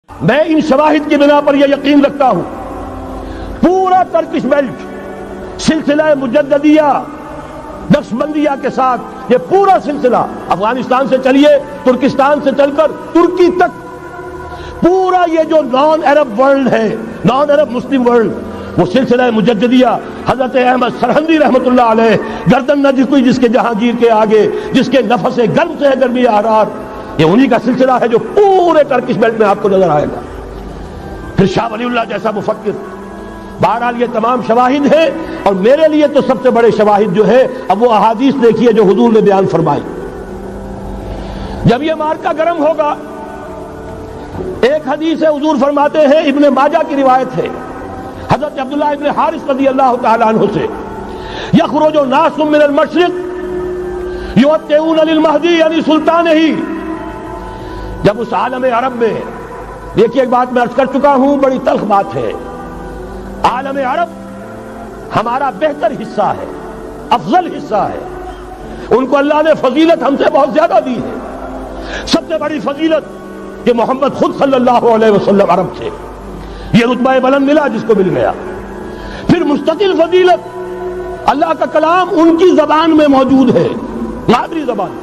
میں ان شواہد کی بنا پر یہ یقین رکھتا ہوں پورا ترکش بیلٹ سلسلہ مجددیہ نقشبندیہ کے ساتھ یہ پورا سلسلہ افغانستان سے چلیے ترکستان سے چل کر ترکی تک پورا یہ جو نان عرب ورلڈ ہے نان عرب مسلم ورلڈ وہ سلسلہ مجددیہ حضرت احمد سرہندی رحمت اللہ علیہ گردن نہ جھکی جس کے جہانگیر کے آگے جس کے نفس گرم سے ہے گرمی احرار یہ انہی کا سلسلہ ہے جو پورے ترکش بیلٹ میں آپ کو نظر آئے گا. پھر شاہ ولی اللہ جیسا مفکر. بہرحال یہ تمام شواہد ہیں اور میرے لیے تو سب سے بڑے شواہد جو ہے اب وہ احادیث دیکھیے جو حضور نے بیان فرمائی. جب یہ مارکا گرم ہوگا ایک حدیث ہے حضور فرماتے ہیں ابن ماجہ کی روایت ہے حضرت عبداللہ ابن حارث رضی اللہ تعالی عنہ سے یخرج ناس من المشرق یؤتون للمہدی یعنی سلطان ہی. جب اس عالم عرب میں دیکھیے ایک بات میں عرض کر چکا ہوں بڑی تلخ بات ہے عالم عرب ہمارا بہتر حصہ ہے افضل حصہ ہے ان کو اللہ نے فضیلت ہم سے بہت زیادہ دی ہے. سب سے بڑی فضیلت کہ محمد خود صلی اللہ علیہ وسلم عرب سے یہ رتبہ بلند ملا جس کو مل گیا. پھر مستقل فضیلت اللہ کا کلام ان کی زبان میں موجود ہے مادری زبان.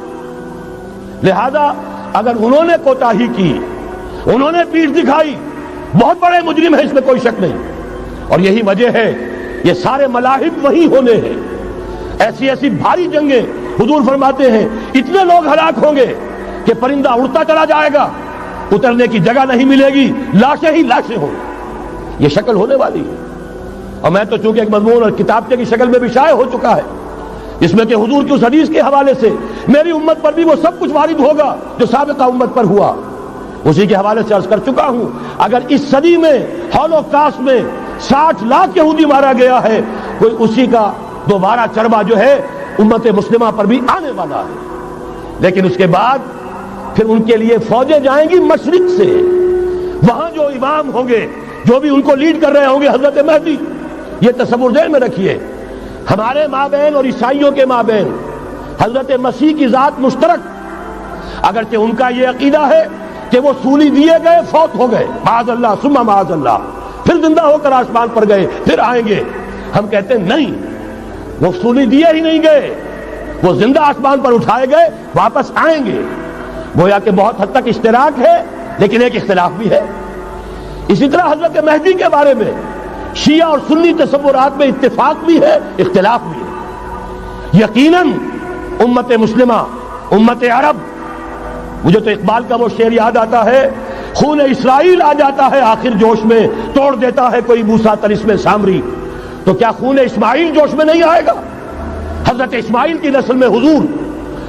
لہذا اگر انہوں نے کوتاہی کی انہوں نے پیٹھ دکھائی بہت بڑے مجرم ہیں اس میں کوئی شک نہیں. اور یہی وجہ ہے یہ سارے ملاحب وہی ہونے ہیں. ایسی ایسی بھاری جنگیں حضور فرماتے ہیں اتنے لوگ ہلاک ہوں گے کہ پرندہ اڑتا چلا جائے گا اترنے کی جگہ نہیں ملے گی لاشیں ہی لاشیں ہوں. یہ شکل ہونے والی ہے. اور میں تو چونکہ ایک مضمون اور کتابچے کی شکل میں بھی شائع ہو چکا ہے اس میں کہ حضور کی اس حدیث کے حوالے سے میری امت پر بھی وہ سب کچھ وارد ہوگا جو سابقہ امت پر ہوا اسی کے حوالے سے عرض کر چکا ہوں. اگر اس صدی میں ہولوکاسٹ میں 60 لاکھ یہودی مارا گیا ہے کوئی اسی کا دوبارہ چربا جو ہے امت مسلمہ پر بھی آنے والا ہے. لیکن اس کے بعد پھر ان کے لیے فوجیں جائیں گی مشرق سے. وہاں جو امام ہوں گے جو بھی ان کو لیڈ کر رہے ہوں گے حضرت مہدی. یہ تصور ذہن میں رکھیے ہمارے مابین اور عیسائیوں کے مابین حضرت مسیح کی ذات مشترک اگرچہ ان کا یہ عقیدہ ہے کہ وہ سولی دیے گئے فوت ہو گئے معاذ اللہ ثم معاذ اللہ پھر زندہ ہو کر آسمان پر گئے پھر آئیں گے. ہم کہتے ہیں نہیں وہ سولی دیے ہی نہیں گئے وہ زندہ آسمان پر اٹھائے گئے واپس آئیں گے. گویا کہ بہت حد تک اشتراک ہے لیکن ایک اختلاف بھی ہے. اسی طرح حضرت مہدی کے بارے میں شیعہ اور سنی تصورات میں اتفاق بھی ہے اختلاف بھی ہے. یقیناً امت مسلمہ امت عرب مجھے تو اقبال کا وہ شعر یاد آتا ہے خون اسرائیل آ جاتا ہے آخر جوش میں توڑ دیتا ہے کوئی موسیٰ طلسم سامری. تو کیا خون اسماعیل جوش میں نہیں آئے گا؟ حضرت اسماعیل کی نسل میں حضور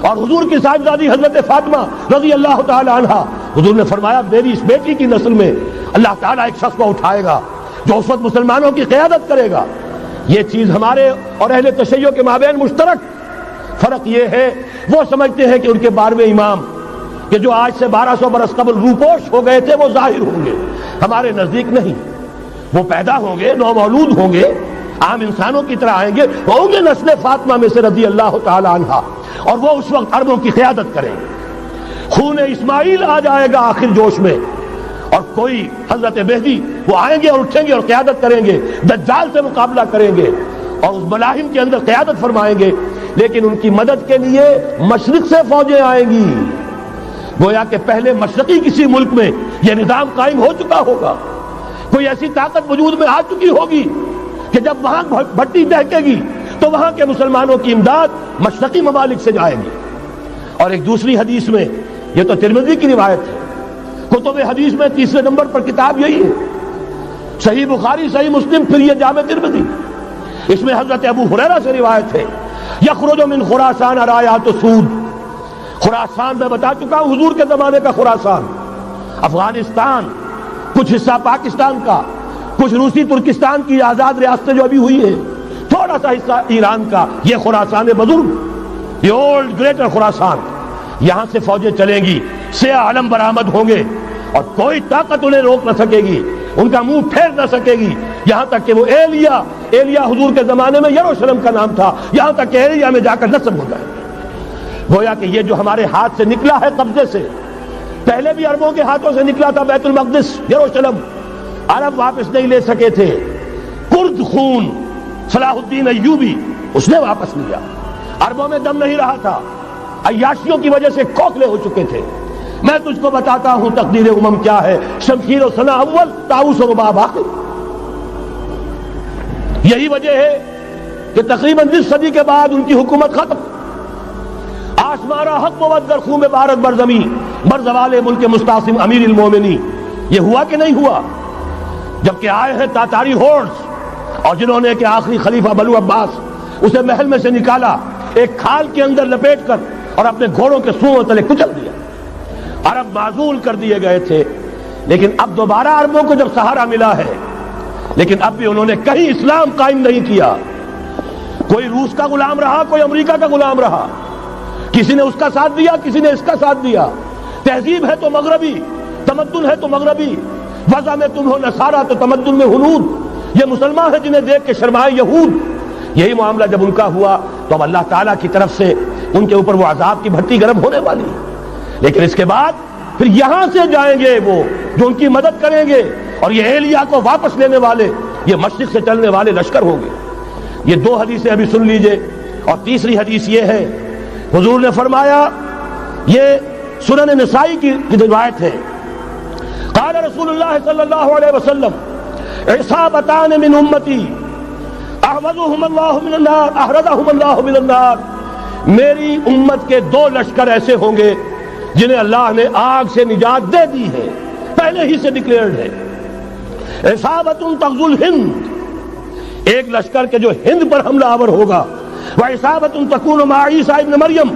اور حضور کی صاحبزادی حضرت فاطمہ رضی اللہ تعالی عنہا حضور نے فرمایا میری اس بیٹی کی نسل میں اللہ تعالیٰ ایک شخص کو اٹھائے گا جو اس وقت مسلمانوں کی قیادت کرے گا. یہ چیز ہمارے اور اہل تشیع کے مابین مشترک. فرق یہ ہے وہ سمجھتے ہیں کہ ان کے 12ویں امام کہ جو آج سے 1200 برس قبل روپوش ہو گئے تھے وہ ظاہر ہوں گے. ہمارے نزدیک نہیں. وہ پیدا ہوں گے نو مولود ہوں گے عام انسانوں کی طرح آئیں گے ہوں گے نسل فاطمہ میں سے رضی اللہ تعالی عنہا اور وہ اس وقت عربوں کی قیادت کریں گے. خون اسماعیل آ جائے گا آخر جوش میں اور کوئی حضرت مہدی وہ آئیں گے اور اٹھیں گے اور قیادت کریں گے دجال سے مقابلہ کریں گے اور اس ملاحم کے اندر قیادت فرمائیں گے. لیکن ان کی مدد کے لیے مشرق سے فوجیں آئیں گی. گویا کہ پہلے مشرقی کسی ملک میں یہ نظام قائم ہو چکا ہوگا کوئی ایسی طاقت وجود میں آ چکی ہوگی کہ جب وہاں بھٹی دہکے گی تو وہاں کے مسلمانوں کی امداد مشرقی ممالک سے جائے گی. اور ایک دوسری حدیث میں یہ تو ترمذی کی روایت ہے کتب حدیث میں تیسرے نمبر پر کتاب یہی ہے صحیح بخاری صحیح مسلم پھر یہ جامع ترمذی. اس میں حضرت ابو ہریرہ سے روایت ہے یخرج من خراسان رایات سود. خراسان میں بتا چکا ہوں حضور کے زمانے کا خراسان افغانستان کچھ حصہ پاکستان کا کچھ روسی ترکستان کی آزاد ریاستیں جو ابھی ہوئی ہیں تھوڑا سا حصہ ایران کا یہ خراسان بزرگ یہ اولڈ گریٹر خراسان. یہاں سے فوجیں چلیں گی سیاہ علم برآمد ہوں گے اور کوئی طاقت انہیں روک نہ سکے گی ان کا منہ پھیر نہ سکے گی. یہاں تک کہ وہ ایلیا حضور کے زمانے میں یروشلم کا نام تھا یہاں تک کہ ایلیا میں جا کر نصب ہو جائے. گویا کہ یہ جو ہمارے ہاتھ سے نکلا ہے قبضے سے پہلے بھی عربوں کے ہاتھوں سے نکلا تھا بیت المقدس یروشلم، عرب واپس نہیں لے سکے تھے، کرد خون صلاح الدین ایوبی اس نے واپس لیا، عربوں میں دم نہیں رہا تھا، عیاشیوں کی وجہ سے کھوکھلے ہو چکے تھے۔ میں تجھ کو بتاتا ہوں تقدیر امم کیا ہے، شمشیر و سنا اول، طاؤس و رباب آخر۔ یہی وجہ ہے کہ تقریباً 20 صدی کے بعد ان کی حکومت ختم۔ آشمارا حق بود در خون بارت بر زمین بر زوال ملک مستعصم امیر المومنین، یہ ہوا کہ نہیں ہوا؟ جبکہ آئے ہیں تاتاری ہورس، اور جنہوں نے کہ آخری خلیفہ بنو عباس اسے محل میں سے نکالا، ایک کھال کے اندر لپیٹ کر اور اپنے گھوڑوں کے سوؤں تلے کچل دیا۔ عرب معزول کر دیے گئے تھے، لیکن اب دوبارہ عربوں کو جب سہارا ملا ہے، لیکن اب بھی انہوں نے کہیں اسلام قائم نہیں کیا۔ کوئی روس کا غلام رہا، کوئی امریکہ کا غلام رہا، کسی نے اس کا ساتھ دیا، کسی نے اس کا ساتھ دیا۔ تہذیب ہے تو مغربی، تمدن ہے تو مغربی، وضع میں تم ہو نصارہ تو تمدن میں ہنود، یہ مسلمان ہیں جنہیں دیکھ کے شرمائے یہود۔ یہی معاملہ جب ان کا ہوا تو اب اللہ تعالیٰ کی طرف سے ان کے اوپر وہ عذاب کی بھٹی گرم ہونے والی ہے۔ لیکن اس کے بعد پھر یہاں سے جائیں گے وہ جو ان کی مدد کریں گے، اور یہ ایلیا کو واپس لینے والے، یہ مشرق سے چلنے والے لشکر ہوں گے۔ یہ 2 حدیثیں ابھی سن لیجئے، اور تیسری حدیث یہ ہے، حضور نے فرمایا، یہ سنن نسائی کی روایت ہے، قال رسول اللہ صلی اللہ علیہ وسلم عصابتان من امتی احرزهم اللہ من النار، میری امت کے 2 لشکر ایسے ہوں گے جنہیں اللہ نے آگ سے نجات دے دی ہے، پہلے ہی سے ڈکلیئرڈ ہے۔ عصابت تغزو الہند، ایک لشکر کے جو ہند پر حملہ آور ہوگا، وعصابت تکون مع عیسیٰ ابن مریم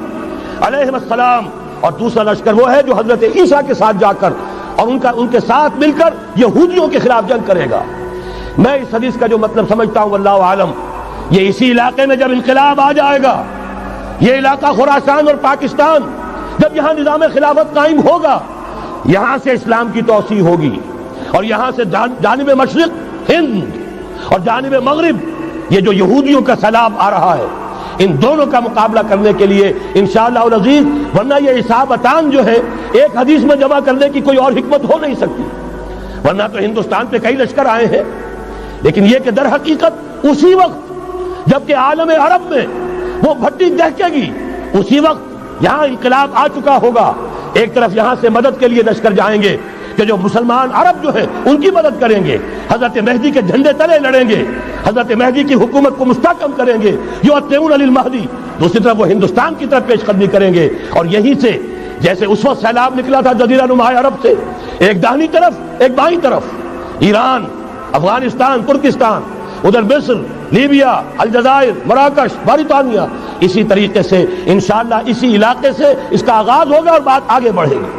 علیہ السلام، اور دوسرا لشکر وہ ہے جو حضرت عیسیٰ کے ساتھ جا کر اور ان کے ساتھ مل کر یہودیوں کے خلاف جنگ کرے گا۔ میں اس حدیث کا جو مطلب سمجھتا ہوں واللہ عالم، یہ اسی علاقے میں جب انقلاب آ جائے گا، یہ علاقہ خراسان اور پاکستان، جب یہاں نظام خلافت قائم ہوگا، یہاں سے اسلام کی توسیع ہوگی، اور یہاں سے جانب مشرق ہند اور جانب مغرب یہ جو یہودیوں کا سیلاب آ رہا ہے، ان دونوں کا مقابلہ کرنے کے لیے انشاءاللہ العزیز، ورنہ یہ عصابتان جو ہے ایک حدیث میں جمع کرنے کی کوئی اور حکمت ہو نہیں سکتی، ورنہ تو ہندوستان پہ کئی لشکر آئے ہیں، لیکن یہ کہ در حقیقت اسی وقت جبکہ عالم عرب میں وہ بھٹی دہکے گی، اسی وقت یہاں انقلاب آ چکا ہوگا۔ ایک طرف یہاں سے مدد کے لیے لشکر جائیں گے کہ جو مسلمان عرب جو ہیں ان کی مدد کریں گے، حضرت مہدی کے جھنڈے تلے لڑیں گے، حضرت مہدی کی حکومت کو مستحکم کریں گے، یؤطئون للمہدی، دوسری طرف وہ ہندوستان کی طرف پیش قدمی کریں گے، اور یہیں سے جیسے اس وقت سیلاب نکلا تھا جزیرہ نما عرب سے، ایک داہنی طرف ایک بائیں طرف، ایران، افغانستان، ترکستان، ادھر مصر، لیبیا، الجزائر، مراکش، باریطانیہ، اسی طریقے سے انشاءاللہ اسی علاقے سے اس کا آغاز ہوگا اور بات آگے بڑھے گی۔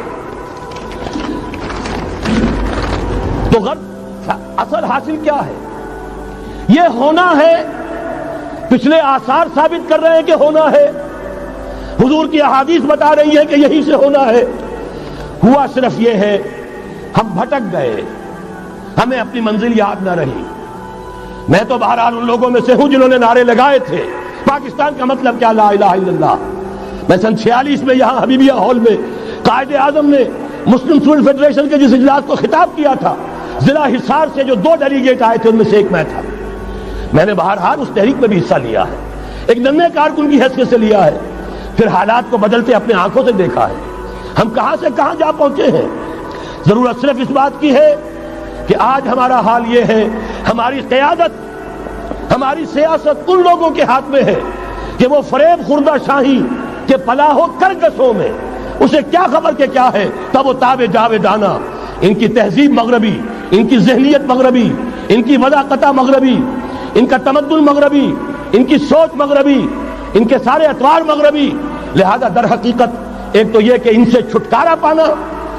تو غرب اصل حاصل کیا ہے؟ یہ ہونا ہے، پچھلے آثار ثابت کر رہے ہیں کہ ہونا ہے، حضور کی احادیث بتا رہی ہے کہ یہی سے ہونا ہے۔ ہوا صرف یہ ہے ہم بھٹک گئے، ہمیں اپنی منزل یاد نہ رہی۔ میں تو بہرحال ان لوگوں میں سے ہوں جنہوں نے نعرے لگائے تھے پاکستان کا مطلب کیا، لا الہ الا اللہ۔ میں سن 46 میں یہاں حبیبیہ ہال میں قائد اعظم نے مسلم اسٹوڈنٹ فیڈریشن کے جس اجلاس کو خطاب کیا تھا، ضلع حصار سے جو 2 ڈیلیگیٹ آئے تھے ان میں سے ایک میں تھا۔ میں نے بہرحال اس تحریک میں بھی حصہ لیا ہے، ایک ننھے کارکن کی حیثیت سے لیا ہے، پھر حالات کو بدلتے اپنے آنکھوں سے دیکھا ہے، ہم کہاں سے کہاں جا پہنچے ہیں۔ ضرورت صرف اس بات کی ہے کہ آج ہمارا حال یہ ہے، ہماری قیادت، ہماری سیاست ان لوگوں کے ہاتھ میں ہے کہ وہ فریب خوردہ شاہی کے پلاح و کرگسوں میں اسے کیا خبر کہ کیا ہے، تب وہ تاب جاویدانہ، ان کی تہذیب مغربی، ان کی ذہنیت مغربی، ان کی وضاقتہ مغربی، ان کا تمدن مغربی، ان کی سوچ مغربی، ان کے سارے اطوار مغربی۔ لہذا در حقیقت ایک تو یہ کہ ان سے چھٹکارا پانا،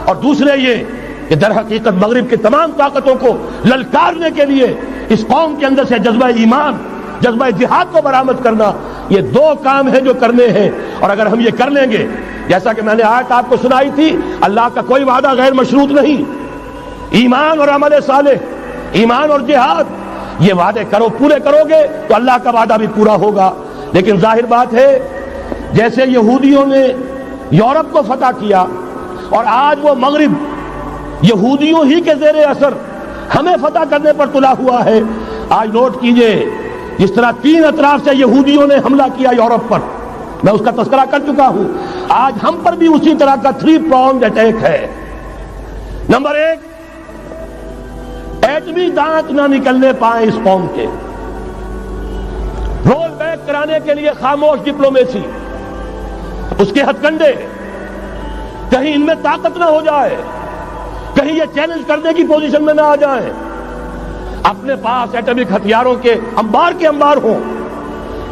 اور دوسرے یہ کہ در حقیقت مغرب کی تمام طاقتوں کو للکارنے کے لیے اس قوم کے اندر سے جذبہ ایمان، جذبہ جہاد کو برآمد کرنا، یہ 2 کام ہیں جو کرنے ہیں، اور اگر ہم یہ کر لیں گے، جیسا کہ میں نے آیت آپ کو سنائی تھی، اللہ کا کوئی وعدہ غیر مشروط نہیں، ایمان اور عمل صالح، ایمان اور جہاد، یہ وعدے پورے کرو گے تو اللہ کا وعدہ بھی پورا ہوگا۔ لیکن ظاہر بات ہے جیسے یہودیوں نے یورپ کو فتح کیا، اور آج وہ مغرب یہودیوں ہی کے زیر اثر ہمیں فتح کرنے پر تلا ہوا ہے. آج نوٹ کیجئے جس طرح 3 اطراف سے یہودیوں نے حملہ کیا یورپ پر، میں اس کا تذکرہ کر چکا ہوں، آج ہم پر بھی اسی طرح کا 3 pronged اٹیک ہے. نمبر 1، ایٹمی دانت نہ نکلنے پائیں اس قوم کے، رول بیک کرانے کے لیے خاموش ڈپلومیسی، اس کے ہتھ کنڈے، کہیں ان میں طاقت نہ ہو جائے، کہیں یہ چیلنج کرنے کی پوزیشن میں نہ آ جائیں، اپنے پاس ایٹمک ہتھیاروں کے انبار ہوں،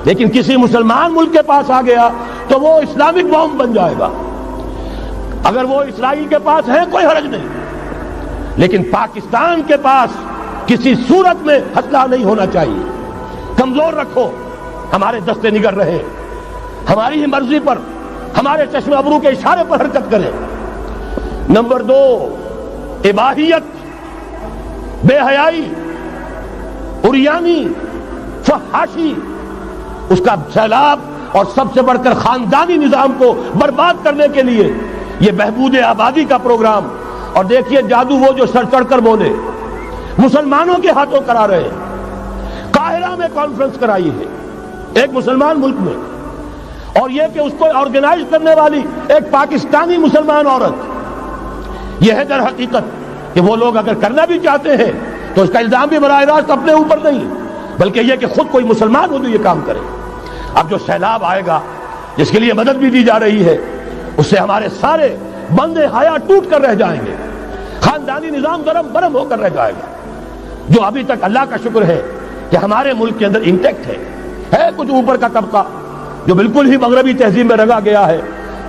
لیکن کسی مسلمان ملک کے پاس آ گیا تو وہ اسلامک بام بن جائے گا. اگر وہ اسرائیل کے پاس ہے کوئی حرج نہیں، لیکن پاکستان کے پاس کسی صورت میں ہتھیار نہیں ہونا چاہیے. کمزور رکھو، ہمارے دستے نگر رہے، ہماری ہی مرضی پر، ہمارے چشم ابرو کے اشارے پر حرکت کریں. نمبر 2، اباحیت، بے حیائی، عریانی، فحاشی، اس کا سیلاب، اور سب سے بڑھ کر خاندانی نظام کو برباد کرنے کے لیے یہ بہبود آبادی کا پروگرام. اور دیکھیے جادو وہ جو سر چڑھ کر بولے، مسلمانوں کے ہاتھوں کرا رہے ہیں. قاہرہ میں کانفرنس کرائی ہے ایک مسلمان ملک میں، اور یہ کہ اس کو آرگنائز کرنے والی ایک پاکستانی مسلمان عورت. یہ ہے در حقیقت کہ وہ لوگ اگر کرنا بھی چاہتے ہیں تو اس کا الزام بھی براہ راست اپنے اوپر نہیں، بلکہ یہ کہ خود کوئی مسلمان ہو تو یہ کام کرے. اب جو سیلاب آئے گا جس کے لیے مدد بھی دی جا رہی ہے، اس سے ہمارے سارے بندے حیا ٹوٹ کر رہ جائیں گے، خاندانی نظام درم برم ہو کر رہ جائے گا. جو ابھی تک اللہ کا شکر ہے کہ ہمارے ملک کے اندر انٹیکٹ ہے کچھ اوپر کا طبقہ جو بالکل ہی مغربی تہذیب میں رگا گیا ہے،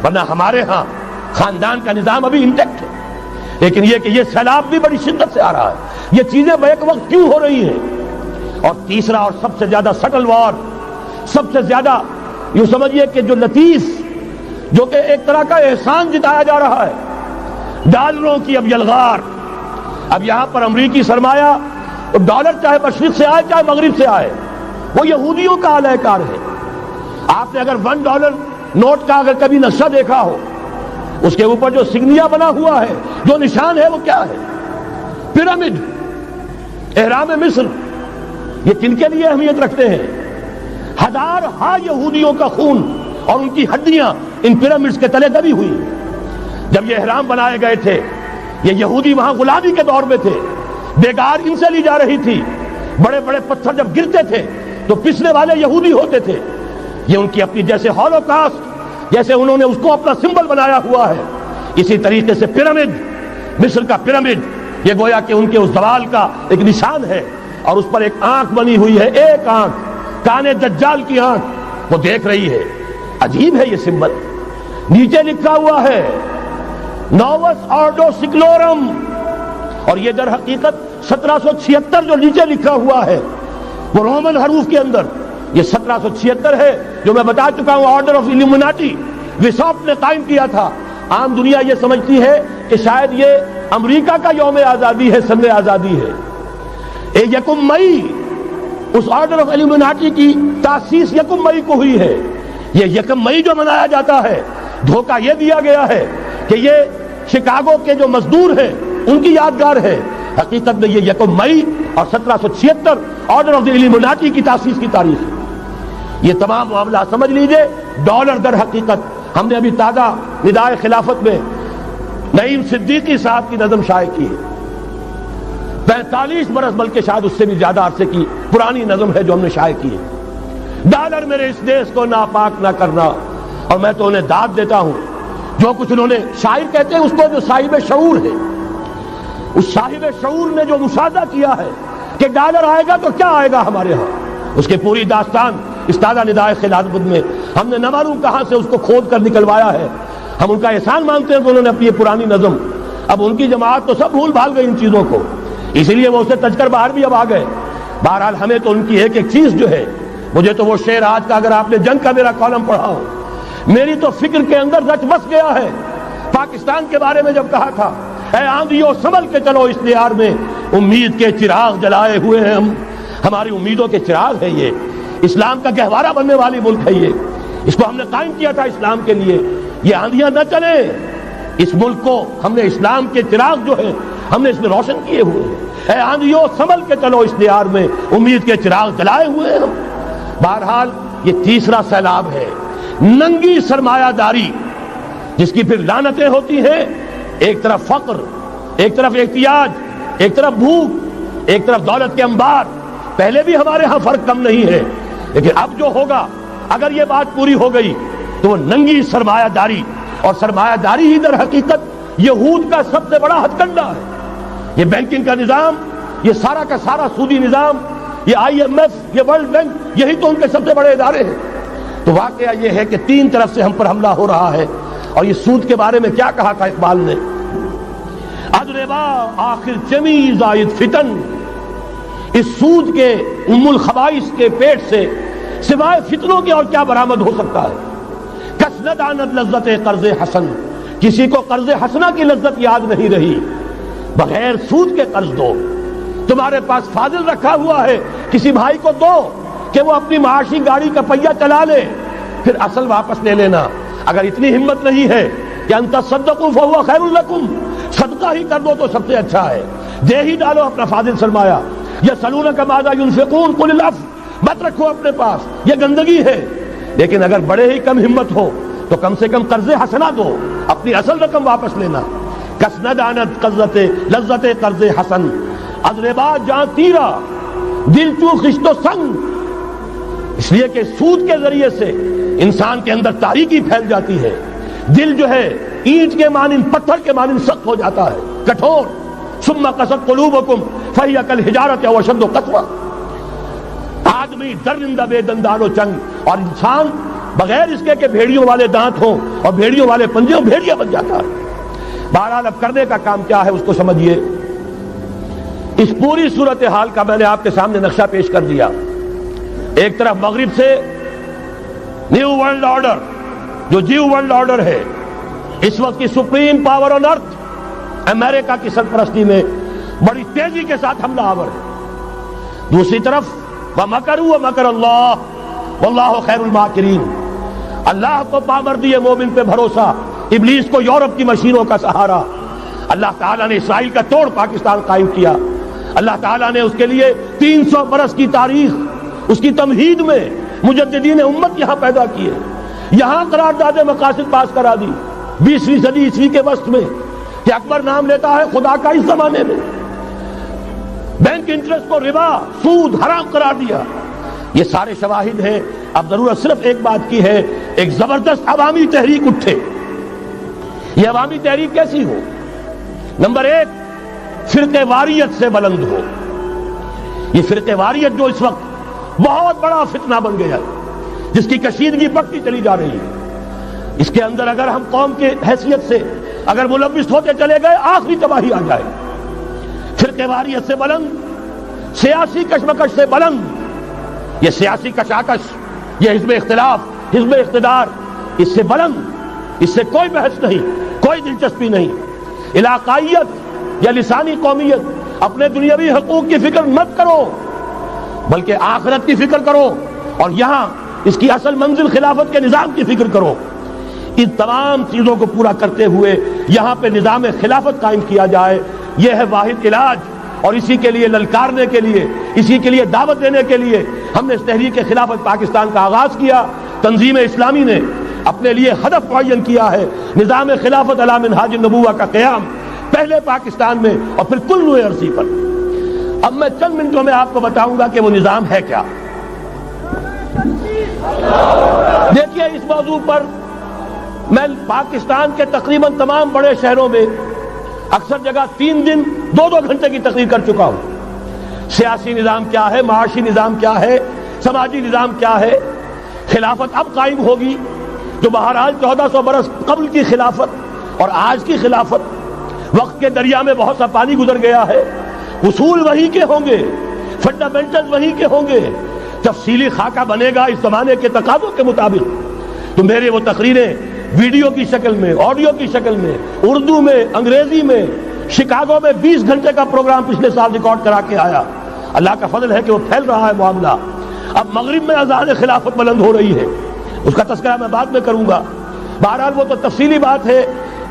ورنہ ہمارے ہاں خاندان کا نظام ابھی انٹیکٹ ہے. لیکن یہ کہ یہ سیلاب بھی بڑی شدت سے آ رہا ہے، یہ چیزیں بیک وقت کیوں ہو رہی ہیں؟ اور تیسرا اور سب سے زیادہ سٹل وار، سب سے زیادہ یوں سمجھیے کہ جو لطیف، جو کہ ایک طرح کا احسان جتایا جا رہا ہے، ڈالروں کی اب یلغار. اب یہاں پر امریکی سرمایہ، ڈالر چاہے مشرق سے آئے چاہے مغرب سے آئے، وہ یہودیوں کا اعلی کار ہے. آپ نے اگر $1 نوٹ کا اگر کبھی نقشہ دیکھا ہو، اس کے اوپر جو سگنیا بنا ہوا ہے، جو نشان ہے، وہ کیا ہے؟ پیرامڈ، احرام مصر. یہ کن کے لیے اہمیت رکھتے ہیں؟ ہزارہا یہودیوں کا خون اور ان کی ہڈیاں ان پیرامڈز کے تلے دبی ہوئی. جب یہ احرام بنائے گئے تھے، یہ یہودی وہاں غلامی کے دور میں تھے، بیگار ان سے لی جا رہی تھی. بڑے بڑے پتھر جب گرتے تھے تو پسنے والے یہودی ہوتے تھے. یہ ان کی اپنی جیسے ہولوکاسٹ، جیسے انہوں نے اس کو اپنا سمبل بنایا ہوا ہے، اسی طریقے سے پیرامڈ، مصر کا پیرامڈ، یہ گویا کہ ان کے اس زوال کا ایک نشان ہے. اور اس پر ایک آنکھ بنی ہوئی ہے، ایک آنکھ، کانے دجال کی آنکھ، وہ دیکھ رہی ہے. عجیب ہے یہ سمبل. نیچے لکھا ہوا ہے نووس آرڈو سکلورم، اور یہ در حقیقت 1776 جو نیچے لکھا ہوا ہے وہ رومن حروف کے اندر یہ 1776 ہے، جو میں بتا چکا ہوں آرڈر آف ایلومیناٹی ویسوپ نے قائم کیا تھا. عام دنیا یہ سمجھتی ہے کہ شاید یہ امریکہ کا یوم آزادی ہے، سن آزادی ہے. 1 مئی اس آرڈر آف ایلومیناٹی کی تاسیس 1 مئی کو ہوئی ہے. یہ 1 مئی جو منایا جاتا ہے، دھوکہ یہ دیا گیا ہے کہ یہ شکاگو کے جو مزدور ہیں ان کی یادگار ہے. حقیقت میں یہ 1 مئی اور 1776 آرڈر آف دی ایلومیناٹی کی تاسیس کی تاریخ ہے. یہ تمام معاملہ سمجھ لیجئے. ڈالر در حقیقت ہم نے ابھی تازہ ندائے خلافت میں نعیم صدیقی صاحب کی نظم شائع کی ہے. 45 برس بلکہ شاید اس سے بھی زیادہ عرصے کی پرانی نظم ہے جو ہم نے شائع کی ہے. ڈالر میرے اس دیش کو ناپاک نہ کرنا. اور میں تو انہیں داد دیتا ہوں جو کچھ انہوں نے، شاعر کہتے ہیں اس کو جو صاحب شعور ہے، اس صاحب شعور نے جو مشاہدہ کیا ہے کہ ڈالر آئے گا تو کیا آئے گا ہمارے ہاں، اس کے پوری داستان اس تازہ ندائے خلافت میں ہم نے نہ معلوم کہاں سے اس کو کھود کر نکلوایا ہے. ہم ان کا احسان مانتے ہیں کہ انہوں نے اپنی یہ پرانی نظم، اب ان کی جماعت تو سب بھول بھال گئی ان چیزوں کو، اسی لیے وہ اسے تج کر باہر بھی اب آ گئے. بہرحال ہمیں تو ان کی ایک ایک چیز جو ہے، مجھے تو وہ شعر آج کا اگر آپ نے جنگ کا میرا کالم پڑھا ہو، میری تو فکر کے اندر رچ بس گیا ہے. پاکستان کے بارے میں جب کہا تھا، اے آندھیو سنبھل کے چلو اس دیار میں، امید کے چراغ جلائے ہوئے ہیں ہم. ہماری امیدوں کے چراغ ہے یہ، اسلام کا گہوارہ بننے والی ملک ہے یہ، اس کو ہم نے قائم کیا تھا اسلام کے لیے. یہ آندھیاں نہ چلیں، اس ملک کو ہم نے اسلام کے چراغ جو ہے ہم نے اس میں روشن کیے ہوئے ہیں۔ اے آندھیوں سنبھل کے چلو اس دیار میں، امید کے چراغ جلائے ہوئے ہیں ہم۔ بہرحال یہ تیسرا سیلاب ہے، ننگی سرمایہ داری، جس کی پھر لعنتیں ہوتی ہیں۔ ایک طرف فقر، ایک طرف احتیاج، ایک طرف بھوک، ایک طرف دولت کے انبار۔ پہلے بھی ہمارے ہاں فرق کم نہیں ہے، لیکن اب جو ہوگا اگر یہ بات پوری ہو گئی تو وہ ننگی سرمایہ داری، اور سرمایہ داری ہی در حقیقت یہود کا سب سے بڑا ہتھ کنڈا ہے۔ یہ بینکنگ کا نظام، یہ سارا کا سارا سودی نظام، یہ IMF، یہ ورلڈ بینک، یہی تو ان کے سب سے بڑے ادارے ہیں۔ تو واقعہ یہ ہے کہ تین طرف سے ہم پر حملہ ہو رہا ہے۔ اور یہ سود کے بارے میں کیا کہا تھا اقبال نے؟ ادربا آخر چمی زائد فتن، اس سود کے ام الخبائث کے پیٹ سے سوائے فتنوں کے اور کیا برآمد ہو سکتا ہے؟ کس ندانت لذت قرض حسن، کسی کو قرض حسنہ کی لذت یاد نہیں رہی، بغیر سود کے قرض دو۔ تمہارے پاس فاضل رکھا ہوا ہے، کسی بھائی کو دو کہ وہ اپنی معاشی گاڑی کا پہیہ چلا لے، پھر اصل واپس لے لینا۔ اگر اتنی ہمت نہیں ہے کہ ان تصدقوا فهو خیر لکم، صدقہ ہی کر دو تو سب سے اچھا ہے، دے ہی ڈالو اپنا فاضل سرمایہ۔ یسألونک ماذا ينفقون قل العفو، مت رکھو اپنے پاس، یہ گندگی ہے۔ لیکن اگر بڑے ہی کم ہمت ہو تو کم سے کم قرض حسنہ دو، اپنی اصل رقم واپس لینا۔ کسند آنت لذت قرض حسن، ادربا جاں تیرا دل چو خشت و سنگ، اس لیے کہ سود کے ذریعے سے انسان کے اندر تاریکی پھیل جاتی ہے، دل جو ہے اینٹ کے مانند، پتھر کے مانند سخت ہو جاتا ہے، کٹھور۔ ثم قست قلوبکم فہی کالحجارۃ او اشد قسوۃ، آدمی درندہ بے دندان و چنگ، اور انسان بغیر اس کے کہ بھیڑیوں والے دانت ہوں اور بھیڑیوں والے پنجے ہوں، بھیڑیا بن جاتا ہے۔ بہرحال اب کرنے کا کام کیا ہے اس کو سمجھیے۔ اس پوری صورتحال کا میں نے آپ کے سامنے نقشہ پیش کر دیا۔ ایک طرف مغرب سے نیو ورلڈ آرڈر، جو جیو ورلڈ آرڈر ہے، اس وقت کی سپریم پاور آن ارتھ، امریکہ کی سرپرستی میں بڑی تیزی کے ساتھ حملہ آور ہے۔ دوسری طرف وَمَكَرُوا وَمَكَرَ اللَّهُ وَاللَّهُ خَيْرُ الْمَاكِرِينَ، اللہ کو پامردی مومن پہ بھروسہ، ابلیس کو یورپ کی مشینوں کا سہارا۔ اللہ تعالیٰ نے اسرائیل کا توڑ پاکستان قائم کیا۔ اللہ تعالیٰ نے اس کے لیے 300 برس کی تاریخ، اس کی تمہید میں مجددین امت یہاں پیدا کیے، یہاں قرارداد مقاصد پاس کرا دی 20ویں صدی عیسوی کے وسط میں، کہ اکبر نام لیتا ہے خدا کا اس زمانے میں۔ بینک انٹرسٹ کو ربا، سود حرام قرار دیا۔ یہ سارے شواہد ہیں۔ اب ضرورت صرف ایک بات کی ہے، ایک زبردست عوامی تحریک اٹھے۔ یہ عوامی تحریک کیسی ہو؟ نمبر 1، فرقہ واریت سے بلند ہو۔ یہ فرقہ واریت جو اس وقت بہت بڑا فتنہ بن گیا ہے، جس کی کشیدگی بڑھتی چلی جا رہی ہے، اس کے اندر اگر ہم قوم کی حیثیت سے اگر ملوث ہوتے چلے گئے، آخری تباہی آ جائے۔ فرقہ واریت سے بلند، سیاسی کشمکش سے بلند، یہ سیاسی کشاکش، یہ حزب اختلاف، حزب اقتدار، اس سے بلند، اس سے کوئی بحث نہیں، کوئی دلچسپی نہیں۔ علاقائیت یا لسانی قومیت، اپنے دنیاوی حقوق کی فکر مت کرو، بلکہ آخرت کی فکر کرو، اور یہاں اس کی اصل منزل خلافت کے نظام کی فکر کرو۔ ان تمام چیزوں کو پورا کرتے ہوئے یہاں پہ نظام خلافت قائم کیا جائے، یہ ہے واحد علاج۔ اور اسی کے لیے للکارنے کے لیے، اسی کے لیے دعوت دینے کے لیے ہم نے اس تحریک خلافت پاکستان کا آغاز کیا۔ تنظیم اسلامی نے اپنے لیے ہدف معین کیا ہے، نظام خلافت علی منہاج النبوہ کا قیام، پہلے پاکستان میں اور پھر کل روئے عرصی پر۔ اب میں چند منٹوں میں آپ کو بتاؤں گا کہ وہ نظام ہے کیا۔ دیکھیے، اس موضوع پر میں پاکستان کے تقریباً تمام بڑے شہروں میں اکثر جگہ 3 دن 2 گھنٹے کی تقریر کر چکا ہوں۔ سیاسی نظام کیا ہے، معاشی نظام کیا ہے، سماجی نظام کیا ہے۔ خلافت اب قائم ہوگی، جو بہرحال 1400 برس قبل کی خلافت اور آج کی خلافت، وقت کے دریا میں بہت سا پانی گزر گیا ہے، اصول وہی کے ہوں گے، فنڈامنٹل وہی کے ہوں گے، تفصیلی خاکہ بنے گا اس زمانے کے تقاضوں کے مطابق۔ تو میرے وہ تقریریں ویڈیو کی شکل میں، آڈیو کی شکل میں، اردو میں، انگریزی میں، شکاگو میں 20 گھنٹے کا پروگرام پچھلے سال ریکارڈ کرا کے آیا۔ اللہ کا فضل ہے کہ وہ پھیل رہا ہے معاملہ۔ اب مغرب میں اذان خلافت بلند ہو رہی ہے، اس کا تذکرہ میں بعد میں کروں گا۔ بہرحال وہ تو تفصیلی بات ہے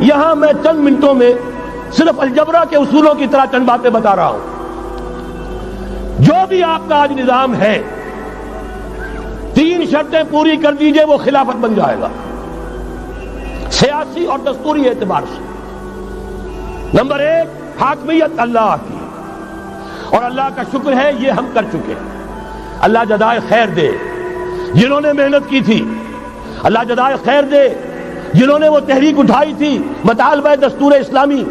یہاں میں چند منٹوں میں صرف الجبرا کے اصولوں کی طرح چند باتیں بتا رہا ہوں. جو بھی آپ کا آج نظام ہے 3 شرطیں پوری کر دیجئے وہ خلافت بن جائے گا سیاسی اور دستوری اعتبار سے. نمبر 1 حاکمیت اللہ کی، اور اللہ کا شکر ہے یہ ہم کر چکے. اللہ جزائے خیر دے جنہوں نے محنت کی تھی، اللہ جزائے خیر دے جنہوں نے وہ تحریک اٹھائی تھی مطالبہ دستور اسلامی،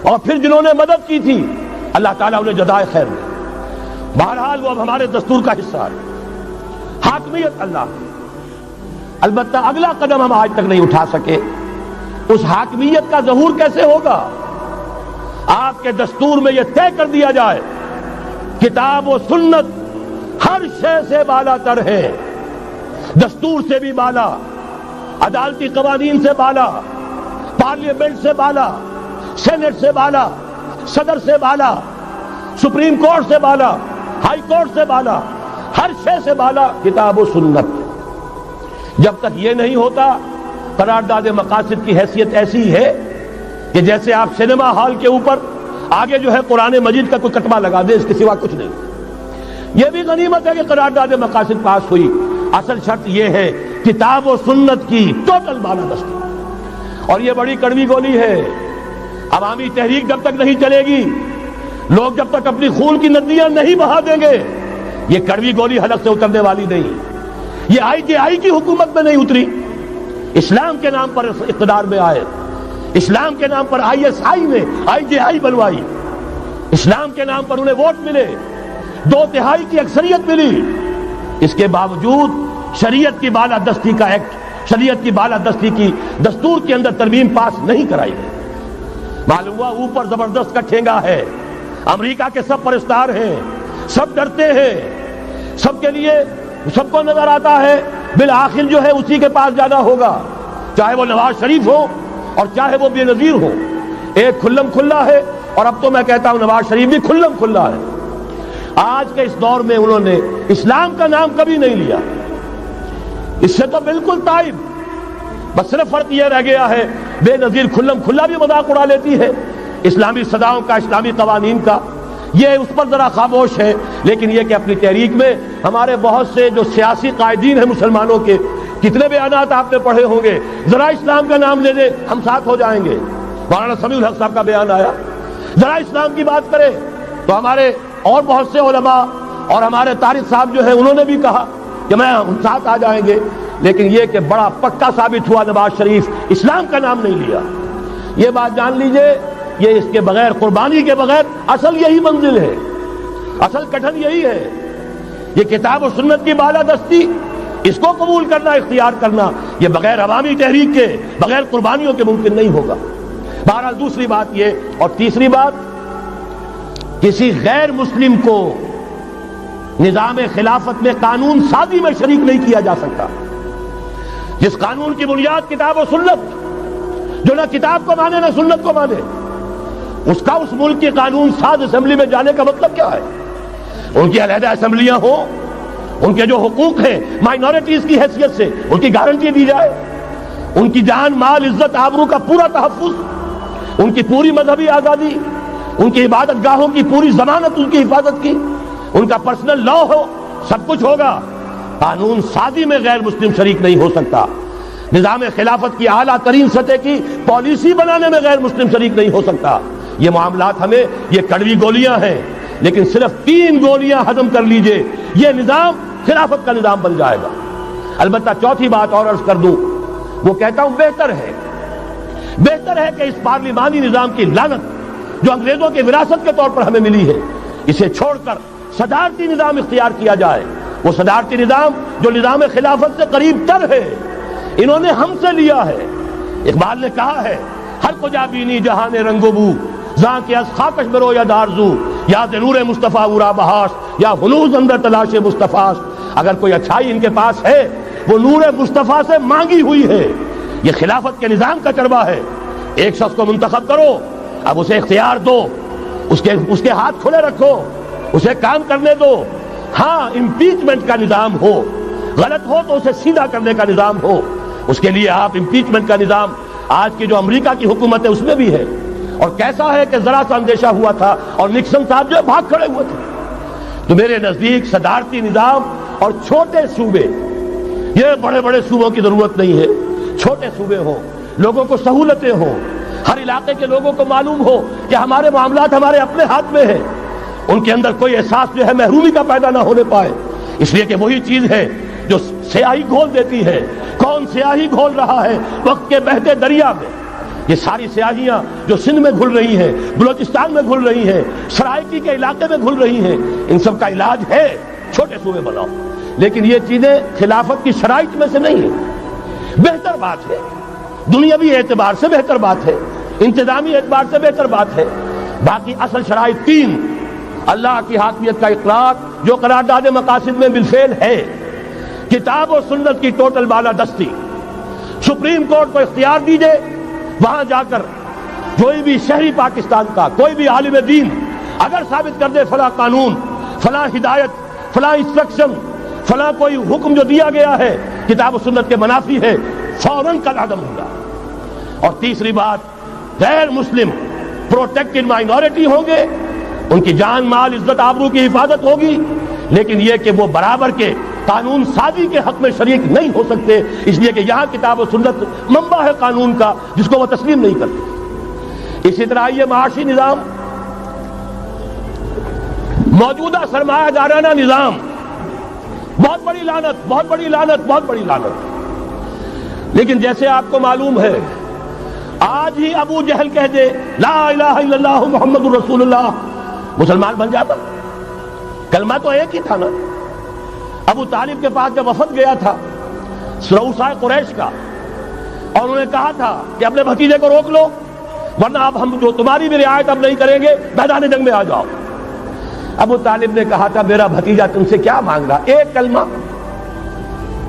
اور پھر جنہوں نے مدد کی تھی اللہ تعالیٰ انہیں جزائے خیر دے. بہرحال وہ اب ہمارے دستور کا حصہ ہے. حاکمیت اللہ کی. البتہ اگلا قدم ہم آج تک نہیں اٹھا سکے. اس حاکمیت کا ظہور کیسے ہوگا؟ آپ کے دستور میں یہ طے کر دیا جائے کتاب و سنت ہر شے سے بالا تر ہے، دستور سے بھی بالا، عدالتی قوانین سے بالا، پارلیمنٹ سے بالا، سینٹ سے بالا، صدر سے بالا، سپریم کورٹ سے بالا، ہائی کورٹ سے بالا، ہر شے سے بالا کتاب و سنت. جب تک یہ نہیں ہوتا قرارداد مقاصد کی حیثیت ایسی ہے کہ جیسے آپ سینما ہال کے اوپر آگے جو ہے قرآن مجید کا کوئی کتبہ لگا دے، اس کے سوا کچھ نہیں. یہ بھی غنیمت ہے کہ قرارداد مقاصد پاس ہوئی. اصل شرط یہ ہے کتاب و سنت کی ٹوٹل بالادستی. اور یہ بڑی کڑوی گولی ہے. عوامی تحریک جب تک نہیں چلے گی، لوگ جب تک اپنی خون کی ندیاں نہیں بہا دیں گے، یہ کڑوی گولی حلق سے اترنے والی نہیں. یہ IJI کی حکومت میں نہیں اتری، اسلام کے نام پر اقتدار میں آئے، اسلام کے نام پر ISI نے IJI بنوائی، اسلام کے نام پر انہیں ووٹ ملے، 2/3 کی اکثریت ملی. اس کے باوجود شریعت کی بالادستی کا ایکٹ، شریعت کی بالادستی کی دستور کے اندر ترمیم پاس نہیں کرائی گئی. معلوم ہوا اوپر زبردست کا ٹھینگا ہے، امریکہ کے سب پرستار ہیں، سب ڈرتے ہیں، سب کے لیے سب کو نظر آتا ہے بالآخر جو ہے اسی کے پاس جانا ہوگا، چاہے وہ نواز شریف ہو اور چاہے وہ بے نظیر ہو. ایک کھلم کھلا ہے، اور اب تو میں کہتا ہوں نواز شریف بھی کھلم کھلا ہے. آج کے اس دور میں انہوں نے اسلام کا نام کبھی نہیں لیا، اس سے تو بالکل تائب. بس صرف فرق یہ رہ گیا ہے بے نظیر کھلم کھلا بھی مذاق اڑا لیتی ہے اسلامی صداؤں کا، اسلامی قوانین کا. یہ اس پر ذرا خاموش ہے. لیکن یہ کہ اپنی تحریک میں ہمارے بہت سے جو سیاسی قائدین ہیں مسلمانوں کے، کتنے بیانات آپ نے پڑھے ہوں گے، ذرا اسلام کا نام لے دیں ہم ساتھ ہو جائیں گے. مولانا سمیع الحق صاحب کا بیان آیا، ذرا اسلام کی بات کرے تو ہمارے اور بہت سے علماء اور ہمارے طارق صاحب جو ہیں انہوں نے بھی کہا کہ میں ہم ساتھ آ جائیں گے. لیکن یہ کہ بڑا پکا ثابت ہوا نواز شریف اسلام کا نام نہیں لیا. یہ بات جان لیجئے، یہ اس کے بغیر، قربانی کے بغیر اصل یہی منزل ہے، اصل کٹھن یہی ہے. یہ کتاب و سنت کی بالادستی، اس کو قبول کرنا، اختیار کرنا، یہ بغیر عوامی تحریک کے، بغیر قربانیوں کے ممکن نہیں ہوگا. بہرحال دوسری بات یہ، اور تیسری بات، کسی غیر مسلم کو نظام خلافت میں قانون سازی میں شریک نہیں کیا جا سکتا. جس قانون کی بنیاد کتاب و سنت، جو نہ کتاب کو مانے نہ سنت کو مانے، اس کا اس ملک کی قانون ساز اسمبلی میں جانے کا مطلب کیا ہے؟ ان کی علیحدہ اسمبلیاں ہوں، ان کے جو حقوق ہیں مائنورٹیز کی حیثیت سے ان کی گارنٹی دی جائے، ان کی جان، مال، عزت، آبرو کا پورا تحفظ، ان کی پوری مذہبی آزادی، ان کی عبادت گاہوں کی پوری ضمانت، ان کی حفاظت کی، ان کا پرسنل لا ہو، سب کچھ ہوگا. قانون سازی میں غیر مسلم شریک نہیں ہو سکتا. نظام خلافت کی اعلیٰ ترین سطح کی پالیسی بنانے میں غیر مسلم شریک نہیں ہو سکتا. یہ معاملات ہمیں، یہ کڑوی گولیاں ہیں، لیکن صرف 3 گولیاں ہضم کر لیجئے، یہ نظام خلافت کا نظام بن جائے گا. البتہ چوتھی بات اور عرض کر دوں، وہ کہتا ہوں بہتر ہے کہ اس پارلیمانی نظام کی لعنت جو انگریزوں کی وراثت کے طور پر ہمیں ملی ہے، اسے چھوڑ کر صدارتی نظام اختیار کیا جائے. وہ صدارتی نظام جو نظام خلافت سے قریب تر ہے، انہوں نے ہم سے لیا ہے. اقبال نے کہا ہے، ہر کجا بینی جہاں رنگ و بو، زاں کے از خاکش برو یا دارزو، یا نور مصطفیٰ اورا بہاش، یا ہنوز اندر تلاش مصطفیٰ. اگر کوئی اچھائی ان کے پاس ہے وہ نور مصطفیٰ سے مانگی ہوئی ہے. یہ خلافت کے نظام کا چربا ہے. ایک شخص کو منتخب کرو، اب اسے اختیار دو، اس کے ہاتھ کھلے رکھو، اسے کام کرنے دو. ہاں، امپیچمنٹ کا نظام ہو، غلط ہو تو اسے سیدھا کرنے کا نظام ہو. اس کے لیے آپ امپیچمنٹ کا نظام آج کی جو امریکہ کی حکومت ہے اس میں بھی ہے. اور کیسا ہے کہ ذرا سا اندیشہ ہوا تھا اور نکسن صاحب جو ہے بھاگ کھڑے ہوئے تھے. تو میرے نزدیک صدارتی نظام اور چھوٹے صوبے، یہ بڑے بڑے صوبوں کی ضرورت نہیں ہے، چھوٹے صوبے ہوں، لوگوں کو سہولتیں ہوں، ہر علاقے کے لوگوں کو معلوم ہو کہ ہمارے معاملات ہمارے اپنے ہاتھ میں ہیں، ان کے اندر کوئی احساس جو ہے محرومی کا پیدا نہ ہونے پائے. اس لیے کہ وہی چیز ہے جو سیاہی گھول دیتی ہے. کون سیاہی گھول رہا ہے وقت کے بہتے دریا میں؟ یہ ساری سیاہیاں جو سندھ میں گھل رہی ہیں، بلوچستان میں گھل رہی ہیں، سرائکی کے علاقے میں گھل رہی ہیں، ان سب کا علاج ہے چھوٹے صوبے بناؤ. لیکن یہ چیزیں خلافت کی شرائط میں سے نہیں ہیں. بہتر بات ہے، دنیاوی اعتبار سے بہتر بات ہے، انتظامی اعتبار سے بہتر بات ہے. باقی اصل شرائط تین: اللہ کی حاکمیت کا اقرار جو قرارداد مقاصد میں بالفعل ہے، کتاب و سنت کی ٹوٹل بالادستی. سپریم کورٹ کو اختیار دیجئے، وہاں جا کر کوئی بھی شہری پاکستان کا کوئی بھی عالم دین اگر ثابت کر دے فلاں قانون، فلاں ہدایت، فلاں انسٹرکشن، فلاں کوئی حکم جو دیا گیا ہے کتاب و سنت کے منافی ہے، فوراً کالعدم ہوگا. اور تیسری بات، غیر مسلم پروٹیکٹڈ مائنورٹی ہوں گے، ان کی جان مال عزت آبرو کی حفاظت ہوگی، لیکن یہ کہ وہ برابر کے قانون سازی کے حق میں شریک نہیں ہو سکتے، اس لیے کہ یہاں کتاب و سنت منبع ہے قانون کا جس کو وہ تسلیم نہیں کرتے. اسی طرح یہ معاشی نظام، موجودہ سرمایہ دارانہ نظام، بہت بڑی لعنت، بہت بڑی لعنت، بہت بڑی لعنت. لیکن جیسے آپ کو معلوم ہے، آج ہی ابو جہل کہہ دے لا الہ الا اللہ محمد الرسول اللہ، مسلمان بن جاتا. کلمہ تو ایک ہی تھا نا. ابو طالب کے پاس جب وفد گیا تھا رؤسائے قریش کا، اور انہوں نے کہا تھا کہ اپنے بھتیجے کو روک لو ورنہ اب ہم جو تمہاری بھی رعایت اب نہیں کریں گے، میدان جنگ میں آ جاؤ. ابو طالب نے کہا تھا میرا بھتیجا تم سے کیا مانگ رہا؟ ایک کلمہ،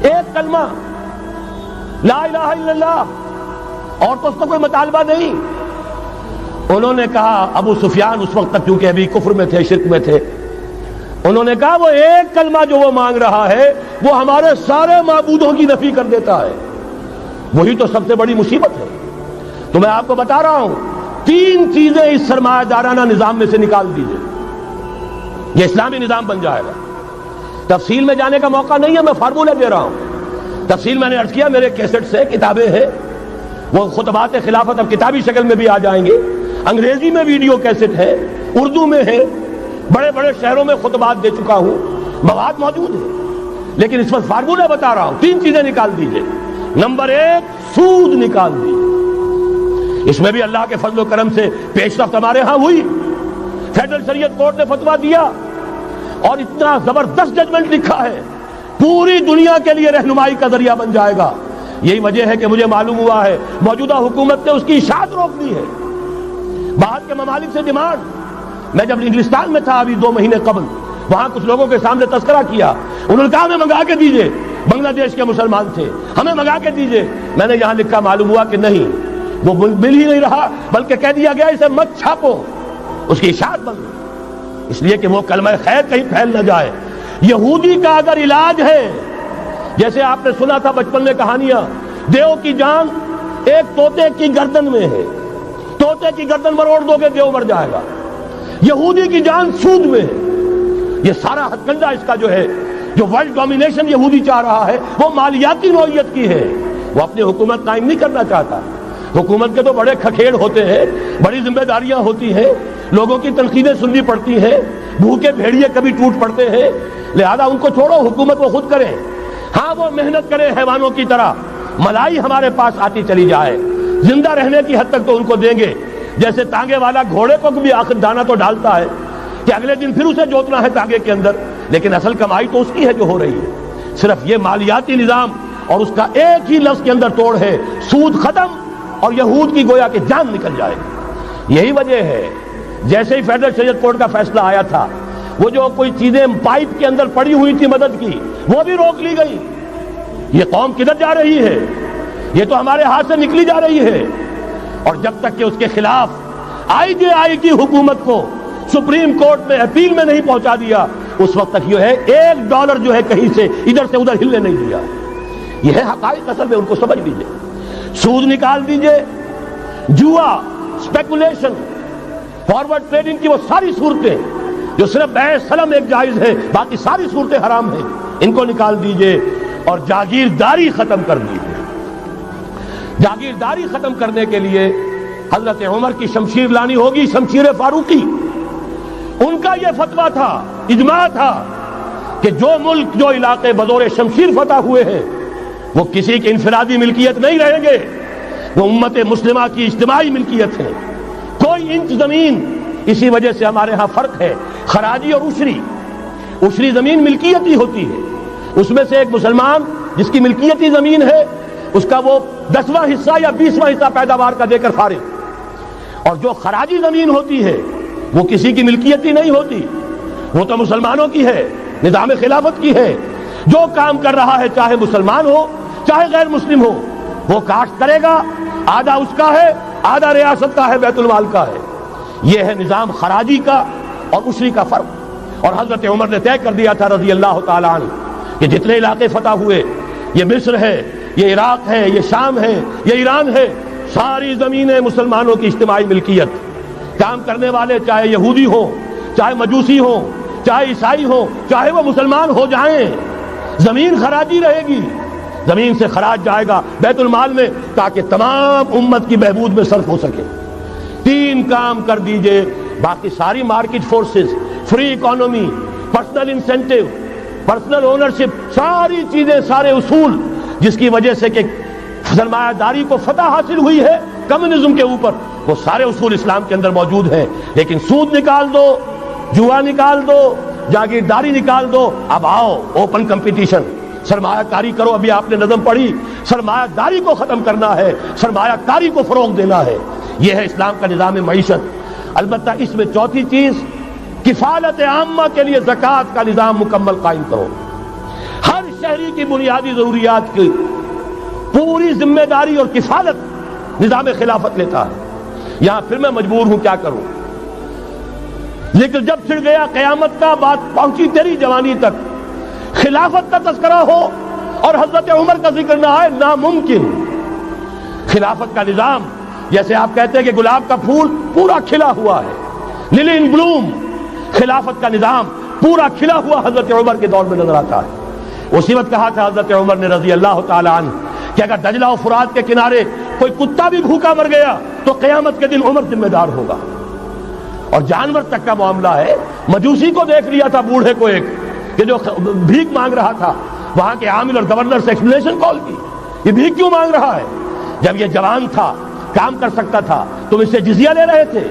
ایک کلمہ لا الہ الا اللہ، اور تو اس کا کوئی مطالبہ نہیں. انہوں نے کہا، ابو سفیان اس وقت تک کیونکہ ابھی کفر میں تھے، شرک میں تھے، انہوں نے کہا وہ ایک کلمہ جو وہ مانگ رہا ہے وہ ہمارے سارے معبودوں کی نفی کر دیتا ہے. وہی تو سب سے بڑی مصیبت ہے. تو میں آپ کو بتا رہا ہوں، تین چیزیں اس سرمایہ دارانہ نظام میں سے نکال دیجئے، یہ اسلامی نظام بن جائے گا. تفصیل میں جانے کا موقع نہیں ہے، میں فارمولہ دے رہا ہوں. تفصیل میں نے عرض کیا، میرے کیسٹ سے کتابیں ہیں، وہ خطبات خلافت اب کتابی شکل میں بھی آ جائیں گے، انگریزی میں ویڈیو کیسٹ ہے، اردو میں ہے، بڑے بڑے شہروں میں خطبات دے چکا ہوں، مواد موجود ہے. لیکن اس وقت فارمولہ بتا رہا ہوں، تین چیزیں نکال دیجئے. نمبر ایک، سود نکال دیجئے. اس میں بھی اللہ کے فضل و کرم سے پیش رفت ہمارے ہاں ہوئی. فیڈرل شریعت کورٹ نے فتویٰ دیا اور اتنا زبردست ججمنٹ لکھا ہے، پوری دنیا کے لیے رہنمائی کا ذریعہ بن جائے گا. یہی وجہ ہے کہ مجھے معلوم ہوا ہے موجودہ حکومت نے اس کی اشاعت روک دی ہے. باہر کے ممالک سے ڈیمانڈ. میں جب انگلستان میں تھا ابھی 2 مہینے قبل، وہاں کچھ لوگوں کے سامنے تذکرہ کیا، انہوں نے کہا ہمیں منگا کے دیجئے، بنگلہ دیش کے مسلمان تھے، ہمیں منگا کے دیجئے. میں نے یہاں لکھا، معلوم ہوا کہ نہیں، وہ مل ہی نہیں رہا، بلکہ کہہ دیا گیا اسے مت چھاپو. اس کی اشاعت بن گئی، اس لیے کہ وہ کلمہ خیر کہیں پھیل نہ جائے. یہودی کا اگر علاج ہے، جیسے آپ نے سنا تھا بچپن میں کہانیاں، دیو کی جان ایک طوطے کی گردن میں ہے، طوطے کی گردن مروڑ دو گے دیو مر جائے گا. یہودی کی جان سود میں ہے. یہ سارا ہتھ کنڈا اس کا جو ہے، جو ورلڈ ڈومینیشن یہودی چاہ رہا ہے، وہ مالیاتی نوعیت کی ہے. وہ اپنی حکومت قائم نہیں کرنا چاہتا. حکومت کے تو بڑے کھکھیڑ ہوتے ہیں، بڑی ذمہ داریاں ہوتی ہیں، لوگوں کی تنقیدیں سننی پڑتی ہیں، بھوکے بھیڑیے کبھی ٹوٹ پڑتے ہیں. لہذا ان کو چھوڑو، حکومت وہ خود کریں. ہاں وہ محنت کریں حیوانوں کی طرح، ملائی ہمارے پاس آتی چلی جائے، زندہ رہنے کی حد تک تو ان کو دیں گے. جیسے تانگے والا گھوڑے کو بھی آخر دانہ تو ڈالتا ہے کہ اگلے دن پھر اسے جوتنا ہے تانگے کے اندر، لیکن اصل کمائی تو اس کی ہے جو ہو رہی ہے. صرف یہ مالیاتی نظام اور اس کا ایک ہی لفظ کے اندر توڑ ہے، سود ختم اور یہود کی گویا کہ جان نکل جائے. یہی وجہ ہے جیسے ہی فیڈرل شریعت کورٹ کا فیصلہ آیا تھا، وہ جو کوئی چیزیں پائپ کے اندر پڑی ہوئی تھی مدد کی، وہ بھی روک لی گئی. یہ قوم کدھر جا رہی ہے؟ یہ تو ہمارے ہاتھ سے نکلی جا رہی ہے. اور جب تک کہ اس کے خلاف IJI کی حکومت کو سپریم کورٹ میں اپیل میں نہیں پہنچا دیا، اس وقت تک یہ ہے $1 جو ہے کہیں سے ادھر سے ادھر ہلنے نہیں دیا. یہ ہے حقائق، اصل میں ان کو سمجھ لیجیے. سود نکال دیجئے، جوا، اسپیکولیشن، فارورڈ ٹریڈنگ کی وہ ساری صورتیں جو صرف بیع سلم ایک جائز ہے، باقی ساری صورتیں حرام ہیں، ان کو نکال دیجئے اور جاگیرداری ختم کر دیجئے۔ جاگیرداری ختم کرنے کے لیے حضرت عمر کی شمشیر لانی ہوگی، شمشیر فاروقی۔ ان کا یہ فتویٰ تھا، اجماع تھا کہ جو ملک، جو علاقے بزور شمشیر فتح ہوئے ہیں وہ کسی کی انفرادی ملکیت نہیں رہیں گے، وہ امت مسلمہ کی اجتماعی ملکیت ہے۔ کوئی انچ زمین، اسی وجہ سے ہمارے ہاں فرق ہے خراجی اور عشری۔ عشری زمین ملکیتی ہوتی ہے، اس میں سے ایک مسلمان جس کی ملکیتی زمین ہے اس کا وہ 10واں حصہ یا 20واں حصہ پیداوار کا دے کر فارغ، اور جو خراجی زمین ہوتی ہے وہ کسی کی ملکیتی نہیں ہوتی، وہ تو مسلمانوں کی ہے، نظام خلافت کی ہے۔ جو کام کر رہا ہے چاہے مسلمان ہو چاہے غیر مسلم ہو، وہ کاشت کرے گا، آدھا اس کا ہے، آدھا ریاست کا ہے، بیت المال کا ہے۔ یہ ہے نظام خراجی کا اور عشری کا فرق۔ اور حضرت عمر نے طے کر دیا تھا رضی اللہ تعالیٰ عنہ کہ جتنے علاقے فتح ہوئے، یہ مصر ہے، یہ عراق ہے، یہ شام ہے، یہ ایران ہے، ساری زمینیں مسلمانوں کی اجتماعی ملکیت۔ کام کرنے والے چاہے یہودی ہوں، چاہے مجوسی ہوں، چاہے عیسائی ہوں، چاہے وہ مسلمان ہو جائیں، زمین خراجی رہے گی، زمین سے خراج جائے گا بیت المال میں تاکہ تمام امت کی بہبود میں صرف ہو سکے۔ تین کام کر دیجئے، باقی ساری market forces, free economy, personal incentive, personal ownership, ساری چیزیں، سارے اصول جس کی وجہ سے کہ سرمایہ داری کو فتح حاصل ہوئی ہے کمیونزم کے اوپر، وہ سارے اصول اسلام کے اندر موجود ہیں۔ لیکن سود نکال دو، جوا نکال دو، جاگیرداری نکال دو، اب آؤ اوپن کمپٹیشن، سرمایہ کاری کرو۔ ابھی آپ نے نظم پڑھی، سرمایہ داری کو ختم کرنا ہے، سرمایہ کاری کو فروغ دینا ہے، یہ ہے اسلام کا نظام معیشت۔ البتہ اس میں چوتھی چیز، کفالت عامہ کے لیے زکوٰۃ کا نظام مکمل قائم کرو۔ ہر شہری کی بنیادی ضروریات کی پوری ذمہ داری اور کفالت نظام خلافت لیتا ہے۔ یہاں پھر میں مجبور ہوں کیا کروں، لیکن جب چھڑ گیا قیامت کا، بات پہنچی تیری جوانی تک، خلافت کا تذکرہ ہو اور حضرت عمر کا ذکر نہ آئے، ناممکن۔ خلافت کا نظام، جیسے آپ کہتے ہیں کہ گلاب کا پھول پورا کھلا ہوا ہے، للی ان بلوم، خلافت کا نظام پورا کھلا ہوا حضرت عمر کے دور میں نظر آتا ہے۔ اسی وقت کہا تھا حضرت عمر نے رضی اللہ تعالی عنہ کہ اگر دجلہ و فرات کے کنارے کوئی کتا بھی بھوکا مر گیا تو قیامت کے دن عمر ذمہ دار ہوگا۔ اور جانور تک کا معاملہ ہے، مجوسی کو دیکھ لیا تھا، بوڑھے کو ایک کہ جو بھیک مانگ رہا تھا، وہاں کے عامل اور گورنر سے ایکسپلینیشن کال کی، یہ بھیک کیوں مانگ رہا ہے؟ جب یہ جوان تھا، کام کر سکتا تھا، تم اس سے جزیہ لے رہے تھے،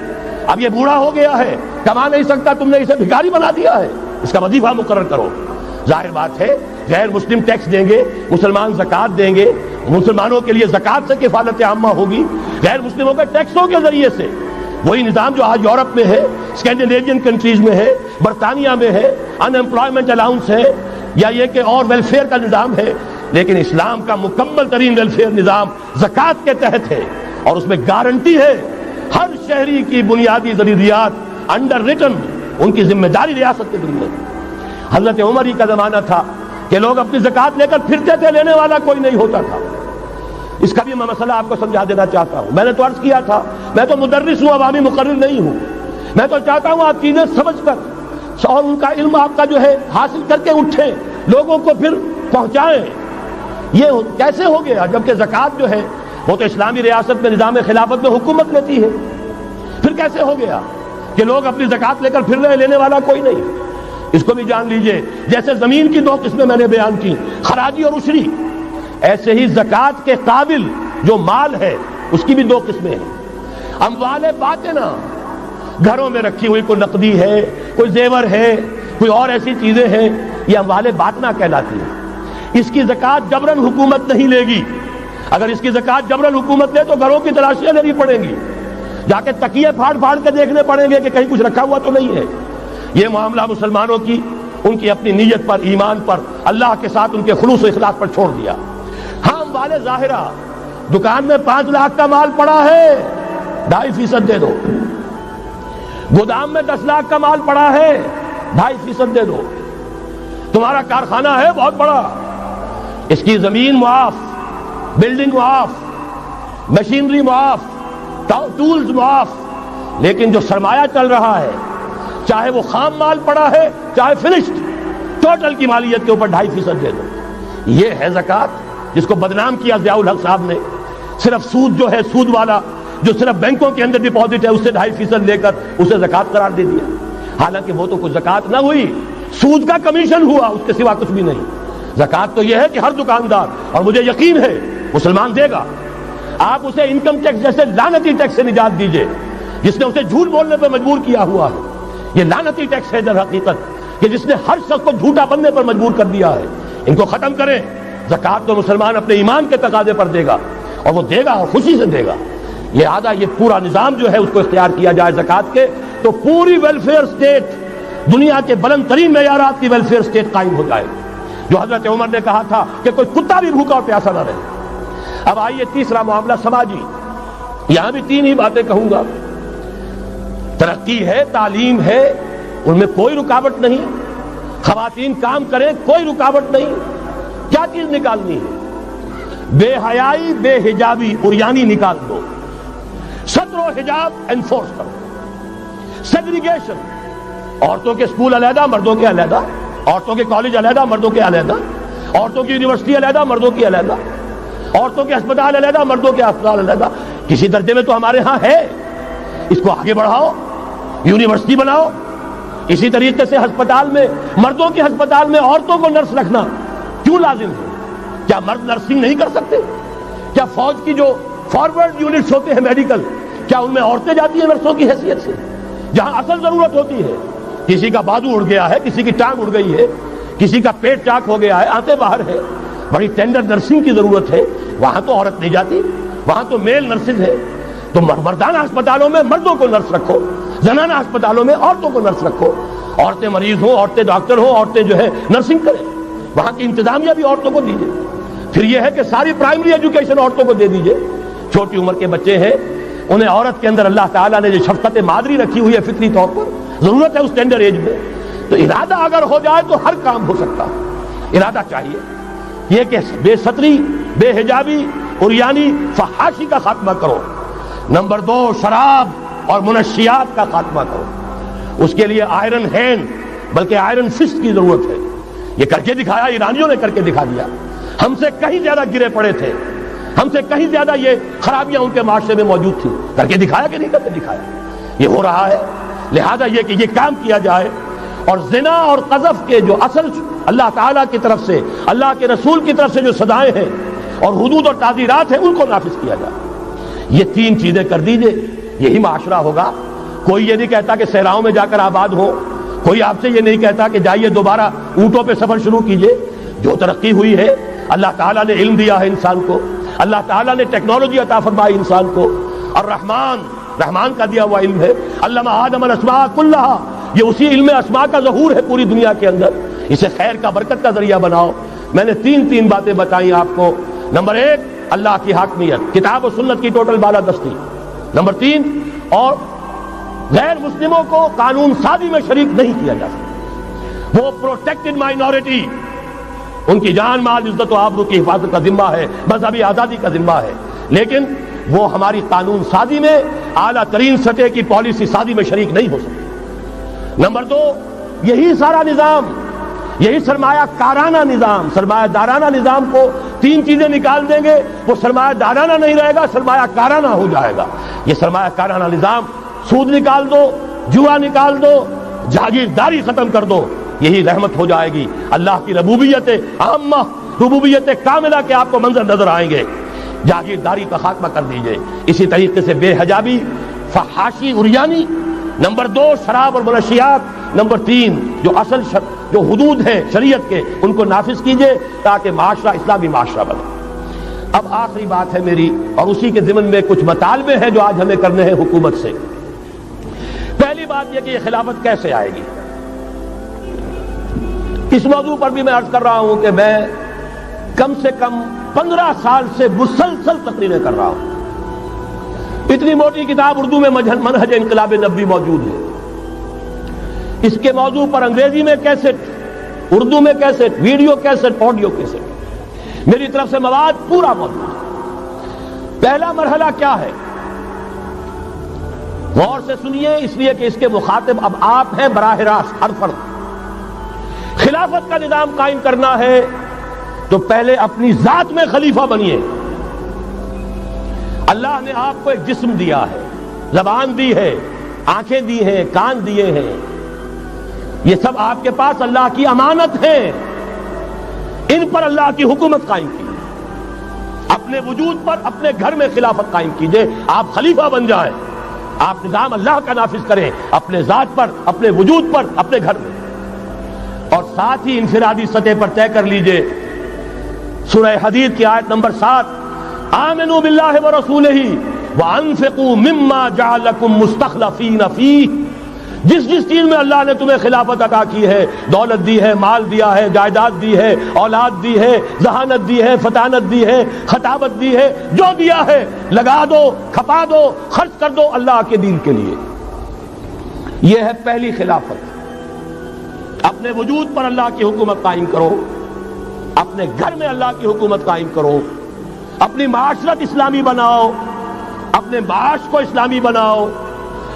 اب یہ بوڑھا ہو گیا ہے، کما نہیں سکتا، تم نے اسے بھکاری بنا دیا ہے، اس کا وظیفہ مقرر کرو۔ ظاہر بات ہے غیر مسلم ٹیکس دیں گے، مسلمان زکوٰۃ دیں گے، مسلمانوں کے لیے زکوٰۃ سے کفالت عامہ ہوگی، غیر مسلموں کے ٹیکسوں کے ذریعے سے۔ وہی نظام جو آج یورپ میں ہے، اسکینڈینیوین کنٹریز میں ہے، برطانیہ میں ہے، ان امپلائمنٹ الاؤنس ہے، یا یہ کہ اور ویلفیئر کا نظام ہے، لیکن اسلام کا مکمل ترین ویلفیئر نظام زکوٰۃ کے تحت ہے، اور اس میں گارنٹی ہے ہر شہری کی بنیادی ضروریات انڈر ریٹن، ان کی ذمہ داری ریاست کے ذمہ۔ حضرت عمر ہی کا زمانہ تھا کہ لوگ اپنی زکوٰۃ لے کر پھرتے تھے، لینے والا کوئی نہیں ہوتا تھا۔ اس کا بھی میں مسئلہ آپ کو سمجھا دینا چاہتا ہوں۔ میں نے تو عرض کیا تھا، میں تو مدرس ہوں، عوامی مقرر نہیں ہوں، میں تو چاہتا ہوں آپ چیزیں سمجھ کر اور ان کا علم آپ کا جو ہے حاصل کر کے اٹھیں، لوگوں کو پھر پہنچائیں۔ یہ کیسے ہو گیا جبکہ زکوٰۃ جو ہے وہ تو اسلامی ریاست میں نظام خلافت میں حکومت لیتی ہے، پھر کیسے ہو گیا کہ لوگ اپنی زکوٰۃ لے کر پھر رہے، لینے والا کوئی نہیں؟ اس کو بھی جان لیجئے، جیسے زمین کی دو قسمیں میں نے بیان کی، خراجی اور عشری، ایسے ہی زکوٰۃ کے قابل جو مال ہے اس کی بھی دو قسمیں ہیں۔ اموال باطنہ، گھروں میں رکھی ہوئی کوئی نقدی ہے، کوئی زیور ہے، کوئی اور ایسی چیزیں ہیں، یہ اموال باطنہ کہلاتی ہیں۔ اس کی زکوٰۃ جبراً حکومت نہیں لے گی۔ اگر اس کی زکوٰۃ جبراً حکومت لے تو گھروں کی تلاشیاں لینی پڑیں گی، جا کے تکیے پھاڑ پھاڑ کے دیکھنے پڑیں گے کہ کہیں کچھ رکھا ہوا تو نہیں ہے۔ یہ معاملہ مسلمانوں کی ان کی اپنی نیت پر، ایمان پر، اللہ کے ساتھ ان کے خلوص و اخلاص پر چھوڑ دیا۔ ہاں اموال ظاہرہ، دکان میں 5 لاکھ کا مال پڑا ہے، 2.5% دے دو، گودام میں 10 لاکھ کا مال پڑا ہے، 2.5% دے دو، تمہارا کارخانہ ہے بہت بڑا، اس کی زمین معاف، بلڈنگ معاف، مشینری معاف، ٹولز معاف، لیکن جو سرمایہ چل رہا ہے چاہے وہ خام مال پڑا ہے چاہے فنشڈ، ٹوٹل کی مالیت کے اوپر 2.5% دے دو. یہ ہے زکوٰۃ جس کو بدنام کیا ضیاء الحق صاحب نے. صرف سود جو ہے، سود والا جو صرف بینکوں کے اندر ڈپازٹ ہے، اس سے 2.5% لے کر اسے زکوٰۃ قرار دے دیا. حالانکہ وہ تو کچھ زکوٰۃ نہ ہوئی، سود کا کمیشن ہوا، اس کے سوا کچھ بھی نہیں. زکوٰۃ تو یہ ہے کہ ہر دکاندار، اور مجھے یقین ہے مسلمان دے گا. آپ اسے انکم ٹیکس جیسے لعنتی ٹیکس سے نجات دیجئے جس نے اسے جھوٹ بولنے پہ مجبور کیا ہوا ہے. یہ لعنتی ٹیکس ہے در حقیقت کہ جس نے ہر شخص کو جھوٹا بننے پر مجبور کر دیا ہے. ان کو ختم کریں. زکوٰۃ تو مسلمان اپنے ایمان کے تقاضے پر دے گا، اور وہ دے گا اور خوشی سے دے گا. لہذا یہ پورا نظام جو ہے اس کو اختیار کیا جائے زکوٰۃ کے، تو پوری ویلفیئر اسٹیٹ، دنیا کے بلند ترین معیارات کی ویلفیئر اسٹیٹ قائم ہو جائے. جو حضرت عمر نے کہا تھا کہ کوئی کتا بھی بھوکا اور پیاسا نہ رہے. اب آئیے تیسرا معاملہ سماجی. یہاں بھی 3 ہی باتیں کہوں گا. ترقی ہے، تعلیم ہے، ان میں کوئی رکاوٹ نہیں. خواتین کام کریں، کوئی رکاوٹ نہیں. کیا چیز نکالنی ہے؟ بے حیائی، بے حجابی، عریانی نکال دو. ستر و حجاب انفورس کرو. سیگریگیشن، عورتوں کے اسکول علیحدہ، مردوں کے علیحدہ، عورتوں کے کالج علیحدہ، مردوں کے علیحدہ، عورتوں کی یونیورسٹی علیحدہ، مردوں کی علیحدہ، عورتوں کے ہسپتال علیحدہ، مردوں کے ہسپتال علیحدہ. کسی درجے میں تو ہمارے ہاں ہے، اس کو آگے بڑھاؤ، یونیورسٹی بناؤ. اسی طریقے سے ہسپتال میں، مردوں کے ہسپتال میں عورتوں کو نرس رکھنا کیوں لازم ہے؟ کیا مرد نرسنگ نہیں کر سکتے؟ کیا فوج کی جو فارورڈ یونٹس ہوتے ہیں میڈیکل، کیا ان میں عورتیں جاتی ہیں نرسوں کی حیثیت سے؟ جہاں اصل ضرورت ہوتی ہے، کسی کا بازو اڑ گیا ہے، کسی کی ٹانگ اڑ گئی ہے، کسی کا پیٹ چاک ہو گیا ہے، آنتیں باہر ہے، بڑی ٹینڈر نرسنگ کی ضرورت ہے، وہاں تو عورت نہیں جاتی، وہاں تو میل نرسز ہے. تو مردانہ ہسپتالوں میں مردوں کو نرس رکھو، زنانہ ہسپتالوں میں عورتوں کو نرس رکھو. عورتیں مریض ہوں، عورتیں ڈاکٹر ہوں، عورتیں جو ہے نرسنگ کریں. وہاں کی انتظامیہ بھی عورتوں کو دیجیے. پھر یہ ہے کہ ساری پرائمری ایجوکیشن عورتوں کو دے دیجیے. چھوٹی عمر کے بچے ہیں، انہیں عورت کے اندر اللہ تعالیٰ نے جو شفقت مادری رکھی ہوئی ہے فطری طور پر، ضرورت ہے اس ٹینڈر ایج میں. تو ارادہ اگر ہو جائے تو ہر کام ہو سکتا ہے. ارادہ چاہیے. یہ کہ بے ستری، بے حجابی، عریانی، فحاشی کا خاتمہ کرو. نمبر 2، شراب اور منشیات کا خاتمہ کرو. اس کے لیے آئرن ہینڈ بلکہ آئرن فسٹ کی ضرورت ہے. یہ کر کے دکھایا، ایرانیوں نے کر کے دکھا دیا. ہم سے کہیں زیادہ گرے پڑے تھے، ہم سے کہیں زیادہ یہ خرابیاں ان کے معاشرے میں موجود تھی. کر کے دکھایا کہ نہیں کر کے دکھایا؟ یہ ہو رہا ہے. لہذا یہ کہ یہ کام کیا جائے، اور زنا اور قذف کے جو اصل اللہ تعالیٰ کی طرف سے، اللہ کے رسول کی طرف سے جو سزائیں ہیں اور حدود اور تعزیرات ہیں، ان کو نافذ کیا جائے. یہ 3 چیزیں کر دیجئے، یہی معاشرہ ہوگا. کوئی یہ نہیں کہتا کہ صحراؤں میں جا کر آباد ہو، کوئی آپ سے یہ نہیں کہتا کہ جائیے دوبارہ اونٹوں پہ سفر شروع کیجئے. جو ترقی ہوئی ہے، اللہ تعالیٰ نے علم دیا ہے انسان کو، اللہ تعالیٰ نے ٹیکنالوجی عطا فرمائی انسان کو، اور رحمان کا دیا ہوا علم ہے. علم آدم الاسماء کلھا، یہ اسی علم اسماء کا ظہور ہے پوری دنیا کے اندر. اسے خیر کا، برکت کا ذریعہ بناؤ. میں نے 3 باتیں بتائیں آپ کو. نمبر 1، اللہ کی حاکمیت، کتاب و سنت کی ٹوٹل بالادستی. نمبر 3، اور غیر مسلموں کو قانون سازی میں شریک نہیں کیا جا سکتا. وہ پروٹیکٹڈ مائنورٹی، ان کی جان، مال، عزت و آبرو کی حفاظت کا ذمہ ہے، مذہبی آزادی کا ذمہ ہے، لیکن وہ ہماری قانون سازی میں، اعلیٰ ترین سطح کی پالیسی سازی میں شریک نہیں ہو سکتے. نمبر 2، یہی سارا نظام، یہی سرمایہ کارانہ نظام، سرمایہ دارانہ نظام کو 3 چیزیں نکال دیں گے، وہ سرمایہ دارانہ نہیں رہے گا، سرمایہ کارانہ ہو جائے گا. یہ سرمایہ کارانہ نظام، سود نکال دو، جوا نکال دو، جاگیرداری ختم کر دو، یہی رحمت ہو جائے گی. اللہ کی ربوبیت عامہ، ربوبیت کاملہ کے آپ کو منظر نظر آئیں گے. جاگیرداری کا خاتمہ کر دیجئے. اسی طریقے سے بے حجابی، فحاشی، عریانی. نمبر 2، شراب اور منشیات. نمبر 3، جو اصل جو حدود ہیں شریعت کے، ان کو نافذ کیجئے تاکہ معاشرہ اسلامی معاشرہ بنے. اب آخری بات ہے میری، اور اسی کے ضمن میں کچھ مطالبے ہیں جو آج ہمیں کرنے ہیں حکومت سے. پہلی بات یہ کہ یہ خلافت کیسے آئے گی. اس موضوع پر بھی میں عرض کر رہا ہوں کہ میں کم سے کم 15 سال سے مسلسل تقریریں کر رہا ہوں. اتنی موٹی کتاب اردو میں منہج انقلاب نبوی موجود ہے. اس کے موضوع پر انگریزی میں کیسٹ، اردو میں cassette, video cassette, audio cassette, میری طرف سے مواد پورا موجود ہے. پہلا مرحلہ کیا ہے؟ غور سے سنیے، اس لیے کہ اس کے مخاطب اب آپ ہیں براہ راست ہر فرد۔ خلافت کا نظام قائم کرنا ہے تو پہلے اپنی ذات میں خلیفہ بنیے۔ اللہ نے آپ کو ایک جسم دیا ہے، زبان دی ہے، آنکھیں دی ہیں، کان دیے ہیں، یہ سب آپ کے پاس اللہ کی امانت ہے، ان پر اللہ کی حکومت قائم کی۔ اپنے وجود پر اپنے گھر میں خلافت قائم کیجئے، آپ خلیفہ بن جائیں، آپ نظام اللہ کا نافذ کریں اپنے ذات پر، اپنے وجود پر، اپنے گھر میں، اور ساتھ ہی انفرادی سطح پر طے کر لیجئے سورہ حدید کی آیت نمبر 7، آمنوا باللہ ورسولہ وانفقوا مما جعلکم مستخلفین فیہ۔ جس چیز میں اللہ نے تمہیں خلافت عطا کی ہے، دولت دی ہے، مال دیا ہے، جائیداد دی ہے، اولاد دی ہے، ذہانت دی ہے، فطانت دی ہے، خطابت دی ہے، جو دیا ہے لگا دو، کھپا دو، خرچ کر دو اللہ کے دین کے لیے۔ یہ ہے پہلی خلافت۔ اپنے وجود پر اللہ کی حکومت قائم کرو، اپنے گھر میں اللہ کی حکومت قائم کرو، اپنی معاشرت اسلامی بناؤ، اپنے معاش کو اسلامی بناؤ،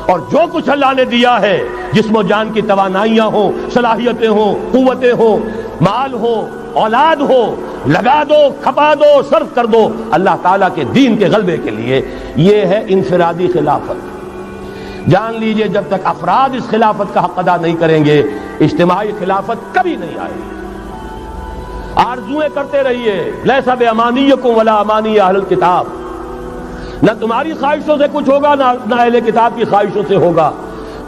اور جو کچھ اللہ نے دیا ہے، جسم و جان کی توانائیاں ہوں، صلاحیتیں ہوں، قوتیں ہوں، مال ہو، اولاد ہو، لگا دو، کھپا دو، صرف کر دو اللہ تعالیٰ کے دین کے غلبے کے لیے۔ یہ ہے انفرادی خلافت۔ جان لیجئے جب تک افراد اس خلافت کا حق ادا نہیں کریں گے، اجتماعی خلافت کبھی نہیں آئے گی۔ آرزویں کرتے رہیے، لیس بامانیکم ولا امانی اہل الکتاب، نہ تمہاری خواہشوں سے کچھ ہوگا، نہ اہل کتاب کی خواہشوں سے ہوگا۔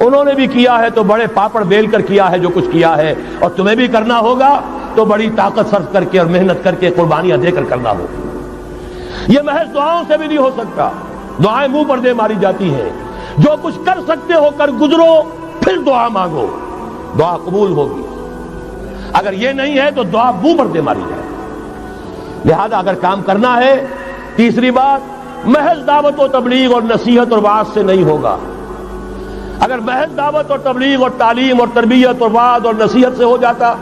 انہوں نے بھی کیا ہے تو بڑے پاپڑ بیل کر کیا ہے جو کچھ کیا ہے، اور تمہیں بھی کرنا ہوگا تو بڑی طاقت صرف کر کے اور محنت کر کے، قربانیاں دے کر کرنا ہوگا۔ یہ محض دعاؤں سے بھی نہیں ہو سکتا، دعائیں منہ پر دے ماری جاتی ہیں۔ جو کچھ کر سکتے ہو کر گزرو، پھر دعا مانگو، دعا قبول ہوگی۔ اگر یہ نہیں ہے تو دعا منہ پر دے ماری جائے۔ لہذا اگر کام کرنا ہے، تیسری بات، محض دعوت و تبلیغ اور نصیحت اور وعظ سے نہیں ہوگا۔ اگر محض دعوت اور تبلیغ اور تعلیم اور تربیت اور وعظ اور نصیحت سے ہو جاتا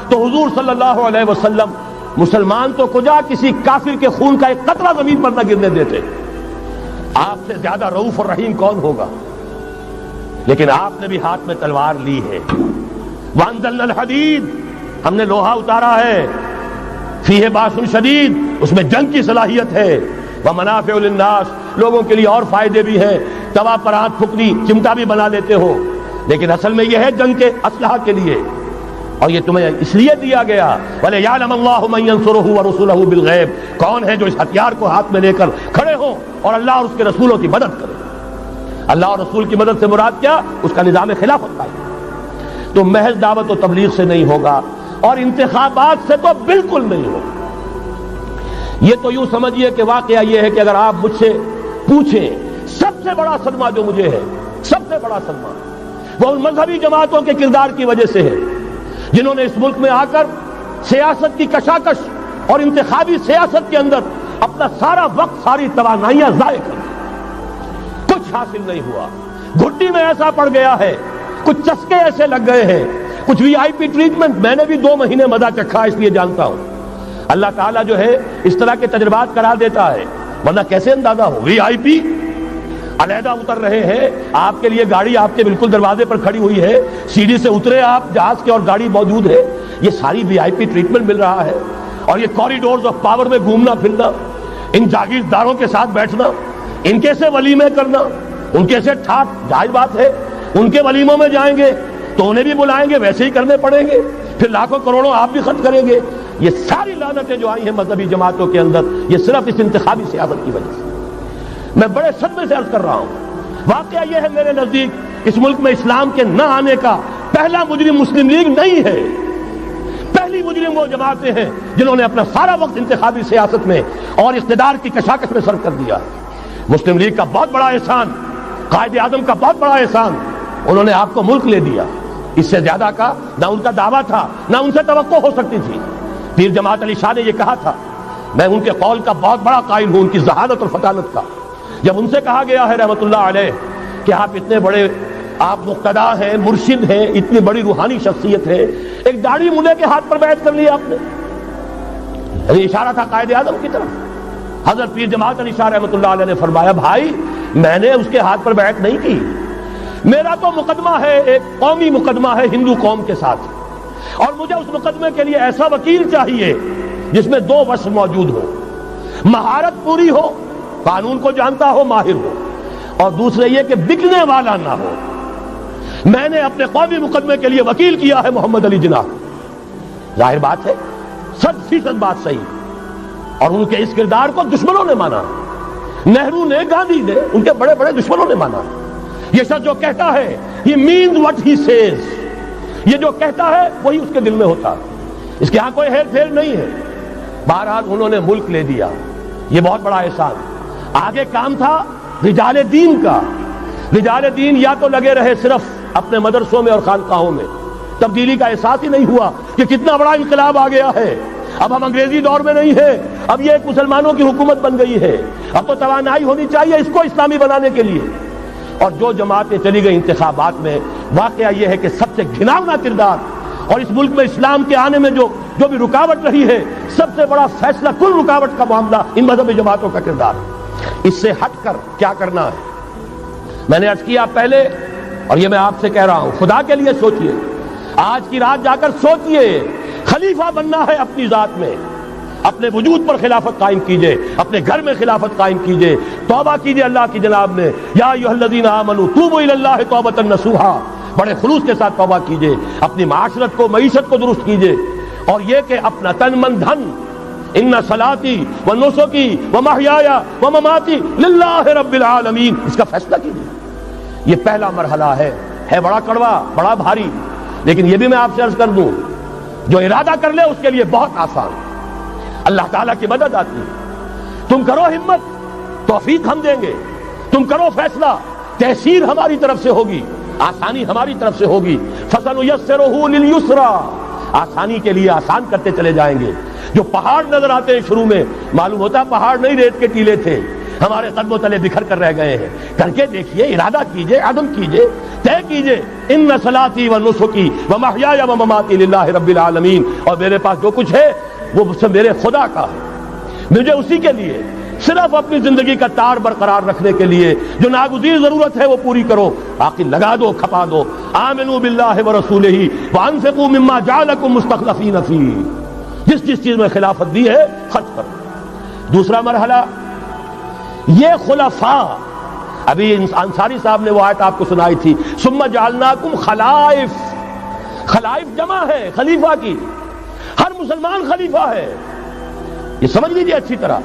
تو حضور صلی اللہ علیہ وسلم مسلمان تو کجا کسی کافر کے خون کا ایک قطرہ زمین پر نہ گرنے دیتے۔ آپ سے زیادہ رؤوف اور رحیم کون ہوگا؟ لیکن آپ نے بھی ہاتھ میں تلوار لی ہے۔ وانزلنا الحدید، ہم نے لوہا اتارا ہے، فیہ باس شدید، اس میں جنگ کی صلاحیت ہے، ومنافع للناس، لوگوں کے لیے اور فائدے بھی ہیں، توا پر ہاتھ پھکری چمٹا بھی بنا لیتے ہو، لیکن اصل میں یہ ہے جنگ کے اسلحہ کے لیے، اور یہ تمہیں اس لیے دیا گیا وَلِيَعْلَمَ اللَّهُ مَن يَنصُرُهُ وَرُسُلَهُ بِالْغَيْبِ، کون ہے جو اس ہتھیار کو ہاتھ میں لے کر کھڑے ہوں اور اللہ اور اس کے رسولوں کی مدد کرے۔ اللہ اور رسول کی مدد سے مراد کیا؟ اس کا نظام خلافت کا ہے۔ تو محض دعوت و تبلیغ سے نہیں ہوگا، اور انتخابات سے تو بالکل نہیں ہوگا۔ یہ تو یوں سمجھیے کہ واقعہ یہ ہے کہ اگر آپ مجھ سے پوچھیں، سب سے بڑا صدمہ جو مجھے ہے، سب سے بڑا صدمہ وہ ان مذہبی جماعتوں کے کردار کی وجہ سے ہے جنہوں نے اس ملک میں آ کر سیاست کی کشاکش اور انتخابی سیاست کے اندر اپنا سارا وقت، ساری توانائیاں ضائع کر دی۔ کچھ حاصل نہیں ہوا، گھٹی میں ایسا پڑ گیا ہے، کچھ چسکے ایسے لگ گئے ہیں، کچھ وی آئی پی ٹریٹمنٹ۔ میں نے بھی 2 مہینے مزہ چکھا، اس لیے جانتا ہوں اللہ تعالیٰ جو ہے اس طرح کے تجربات کرا دیتا ہے، ورنہ کیسے اندازہ ہو؟ وی آئی پی علیحدہ اتر رہے ہیں، آپ کے لیے گاڑی آپ کے بالکل دروازے پر کھڑی ہوئی ہے، سیڑھی سے اترے آپ جہاز کے اور گاڑی موجود ہے، یہ ساری وی آئی پی ٹریٹمنٹ مل رہا ہے، اور یہ کوریڈورز آف پاور میں گھومنا پھرنا، ان جاگیرداروں کے ساتھ بیٹھنا، ان کے سے ولیمے کرنا، ان کے سے ٹھاٹ، جائز بات ہے، ان کے ولیموں میں جائیں گے تو انہیں بھی بلائیں گے، ویسے ہی کرنے پڑیں گے، پھر لاکھوں کروڑوں آپ بھی خرچ کریں گے۔ یہ ساری لعنتیں جو آئی ہیں مذہبی جماعتوں کے اندر، یہ صرف اس انتخابی سیاست کی وجہ سے۔ میں بڑے صدمے سے عرض کر رہا ہوں، واقعہ یہ ہے میرے نزدیک اس ملک میں اسلام کے نہ آنے کا پہلا مجرم مسلم لیگ نہیں ہے، پہلی مجرم وہ جماعتیں ہیں جنہوں نے اپنا سارا وقت انتخابی سیاست میں اور اقتدار کی کشاکش میں صرف کر دیا۔ مسلم لیگ کا بہت بڑا احسان، قائد اعظم کا بہت بڑا احسان، انہوں نے آپ کو ملک لے دیا۔ اس سے زیادہ کا نہ ان کا دعویٰ تھا، نہ ان سے توقع ہو سکتی تھی۔ پیر جماعت علی شاہ نے یہ کہا تھا، میں ان کے قول کا بہت بڑا قائل ہوں، ان کی ذہانت اور فطانت کا۔ جب ان سے کہا گیا ہے رحمت اللہ علیہ کہ آپ اتنے بڑے، آپ مقتدا ہیں، مرشد ہیں، اتنی بڑی روحانی شخصیت ہے، ایک داڑھی ملے کے ہاتھ پر بیعت کر لی آپ نے، یہ اشارہ تھا قائد اعظم کی طرف۔ حضرت پیر جماعت علی شاہ رحمۃ اللہ علیہ نے فرمایا بھائی میں نے اس کے ہاتھ پر بیعت نہیں کی، میرا تو مقدمہ ہے ایک قومی مقدمہ ہے ہندو قوم کے ساتھ، اور مجھے اس مقدمے کے لیے ایسا وکیل چاہیے جس میں دو وصف موجود ہو، مہارت پوری ہو، قانون کو جانتا ہو، ماہر ہو، اور دوسرے یہ کہ بکنے والا نہ ہو۔ میں نے اپنے قومی مقدمے کے لیے وکیل کیا ہے محمد علی جناح، ظاہر بات ہے 100% بات صحیح، اور ان کے اس کردار کو دشمنوں نے مانا، نہرو نے، گاندھی نے، ان کے بڑے بڑے دشمنوں نے مانا۔ یہ شخص جو کہتا ہے he means what he says، یہ جو کہتا ہے وہی اس کے دل میں ہوتا، اس کے ہاں کوئی ہیر پھیر نہیں ہے۔ بہرحال انہوں نے ملک لے دیا، یہ بہت بڑا احسان۔ آگے کام تھا رجال دین کا، رجال دین یا تو لگے رہے صرف اپنے مدرسوں میں اور خانقاہوں میں، تبدیلی کا احساس ہی نہیں ہوا کہ کتنا بڑا انقلاب آ گیا ہے، اب ہم انگریزی دور میں نہیں ہیں، اب یہ ایک مسلمانوں کی حکومت بن گئی ہے، اب تو توانائی ہونی چاہیے اس کو اسلامی بنانے کے لیے۔ اور جو جماعتیں چلی گئی انتخابات میں، واقعہ یہ ہے کہ سب سے گھناؤنا کردار، اور اس ملک میں اسلام کے آنے میں جو بھی رکاوٹ رہی ہے، سب سے بڑا فیصلہ کل رکاوٹ کا معاملہ ان مذہبی جماعتوں کا کردار۔ اس سے ہٹ کر کیا کرنا ہے، میں نے عرض کیا پہلے، اور یہ میں آپ سے کہہ رہا ہوں، خدا کے لیے سوچئے، آج کی رات جا کر سوچئے، خلیفہ بننا ہے اپنی ذات میں، اپنے وجود پر خلافت قائم کیجئے، اپنے گھر میں خلافت قائم کیجئے، توبہ کیجئے اللہ کی جناب میں، یا ایھا الذین آمنوا توبوا الی اللہ توبۃ نصوحا، بڑے خلوص کے ساتھ توبہ کیجئے، اپنی معاشرت کو، معیشت کو درست کیجئے، اور یہ کہ اپنا تن من دھن، ان صلاتی و نسکی و محیای و مماتی للہ رب العالمین، اس کا فیصلہ کیجئے۔ یہ پہلا مرحلہ ہے بڑا کڑوا، بڑا بھاری، لیکن یہ بھی میں آپ سے عرض کر دوں، جو ارادہ کر لے اس کے لیے بہت آسان، اللہ تعالیٰ کی مدد آتی ہے۔ تم کرو ہمت، توفیق ہم دیں گے، تم کرو فیصلہ، تحصیل ہماری طرف سے ہوگی، آسانی ہماری طرف سے ہوگی۔ فَسَنُيَسِّرُهُ لِلْيُسْرَىٰ، آسانی کے لیے آسان کرتے چلے جائیں گے۔ جو پہاڑ نظر آتے ہیں شروع میں، معلوم ہوتا ہے پہاڑ نہیں، ریت کے ٹیلے تھے، ہمارے قدموں تلے بکھر کر رہ گئے ہیں۔ کر کے دیکھیے، ارادہ کیجئے، عزم کیجئے، طے کیجئے، ان صلاتی و نسکی و محیای و مماتی للہ رب العالمین، اور میرے پاس جو کچھ ہے وہ مجھ سے میرے خدا کا ہے، مجھے اسی کے لیے، صرف اپنی زندگی کا تار برقرار رکھنے کے لیے جو ناگزیر ضرورت ہے وہ پوری کرو، باقی لگا دو، کھپا دو۔ آمنوا باللہ ورسولہ وانفقوا مما جعلکم مستخلفین فیہ، جس چیز میں خلافت دی ہے خرچ کرو۔ دوسرا مرحلہ، یہ خلفاء، ابھی انصاری صاحب نے وہ آیت آپ کو سنائی تھی، ثم جعلناکم خلائف، خلائف جمع ہے خلیفہ کی، ہر مسلمان خلیفہ ہے، یہ سمجھ لیجیے اچھی طرح۔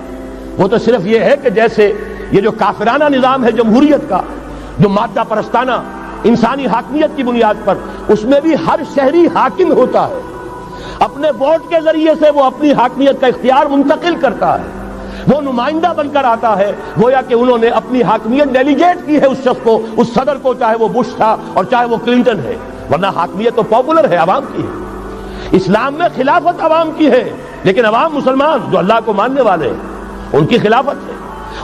وہ تو صرف یہ ہے کہ جیسے یہ جو کافرانہ نظام ہے جمہوریت کا، جو مادہ پرستانہ انسانی حاکمیت کی بنیاد پر، اس میں بھی ہر شہری حاکم ہوتا ہے، اپنے ووٹ کے ذریعے سے وہ اپنی حاکمیت کا اختیار منتقل کرتا ہے، وہ نمائندہ بن کر آتا ہے، گویا کہ انہوں نے اپنی حاکمیت ڈیلیگیٹ کی ہے اس شخص کو، اس صدر کو، چاہے وہ بش تھا اور چاہے وہ کلنٹن ہے، ورنہ حاکمیت تو پاپولر ہے، عوام کی ہے۔ اسلام میں خلافت عوام کی ہے، لیکن عوام مسلمان جو اللہ کو ماننے والے ہیں ان کی خلافت ہے،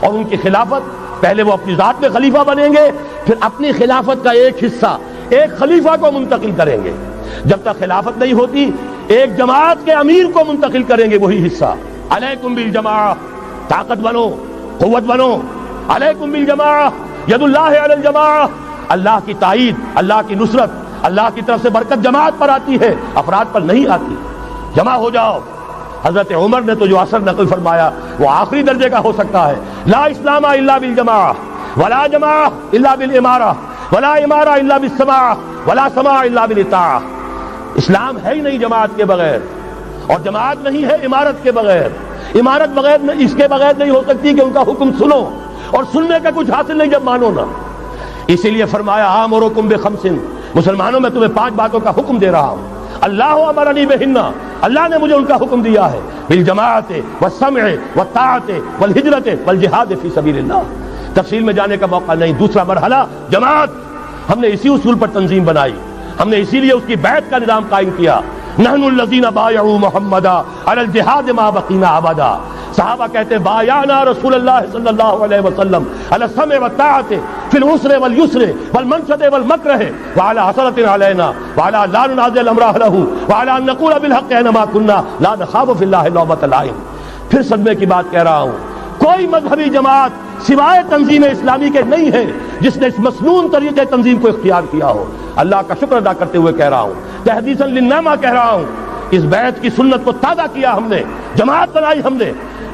اور ان کی خلافت پہلے وہ اپنی ذات میں خلیفہ بنیں گے، پھر اپنی خلافت کا ایک حصہ ایک خلیفہ کو منتقل کریں گے۔ جب تک خلافت نہیں ہوتی ایک جماعت کے امیر کو منتقل کریں گے وہی حصہ۔ علیکم بالجماعہ، طاقت بنو، قوت بنو، علیکم بالجماعہ، ید اللہ علی الجماعہ، اللہ کی تائید، اللہ کی نصرت، اللہ کی طرف سے برکت جماعت پر آتی ہے، افراد پر نہیں آتی۔ جمع ہو جاؤ۔ حضرت عمر نے تو جو اثر نقل فرمایا وہ آخری درجے کا ہو سکتا ہے، لا اسلام الا بالجماعہ، ولا جماعہ الا بالامارہ، ولا امارہ الا بالسماع، ولا سماع الا بالاطاعہ۔ اسلام ہے ہی نہیں جماعت کے بغیر، اور جماعت نہیں ہے امارت کے بغیر، امارت بغیر اس کے بغیر نہیں ہو سکتی کہ ان کا حکم سنو، اور سننے کا کچھ حاصل نہیں جب مانو نا۔ اسی لیے فرمایا آمرکم بخمس، مسلمانوں میں تمہیں 5 باتوں کا حکم دے رہا ہوں، اللہ امرنی بہن، اللہ نے مجھے ان کا حکم دیا ہے، بالجماعت والسمع والطاعت والہجرت والجہاد فی سبیل اللہ۔ تفصیل میں جانے کا موقع نہیں۔ دوسرا مرحلہ جماعت، ہم نے اسی اصول پر تنظیم بنائی، ہم نے اسی لیے اس کی بیعت کا نظام قائم کیا۔ نحن الذین بایعوا محمدا علی الجہاد ما بقینا ابدا، صحابہ کہتے ہیں بایعنا رسول اللہ صلی اللہ علیہ وسلم علی السمع والطاعت فی العسر والیسر والمنشط والمکرہ وعلی حسرۃ علینا وعلی لا ننازع الامر اہلہ وعلی ان نقول بالحق اینما کنا لا نخاف فی اللہ لومۃ لائم۔ پھر صدمے کی بات کہہ رہا ہوں، کوئی مذہبی جماعت سوائے تنظیم اسلامی کے نہیں ہے جس نے اس مسنون طریقے تنظیم کو اختیار کیا ہو۔ اللہ کا شکر ادا کرتے ہوئے کہہ رہا ہوں، تحدیثاً للنعمہ کہہ رہا ہوں، اس بیعت کی سنت کو تازہ کیا ہم نے، جماعت بنائی ہم نے۔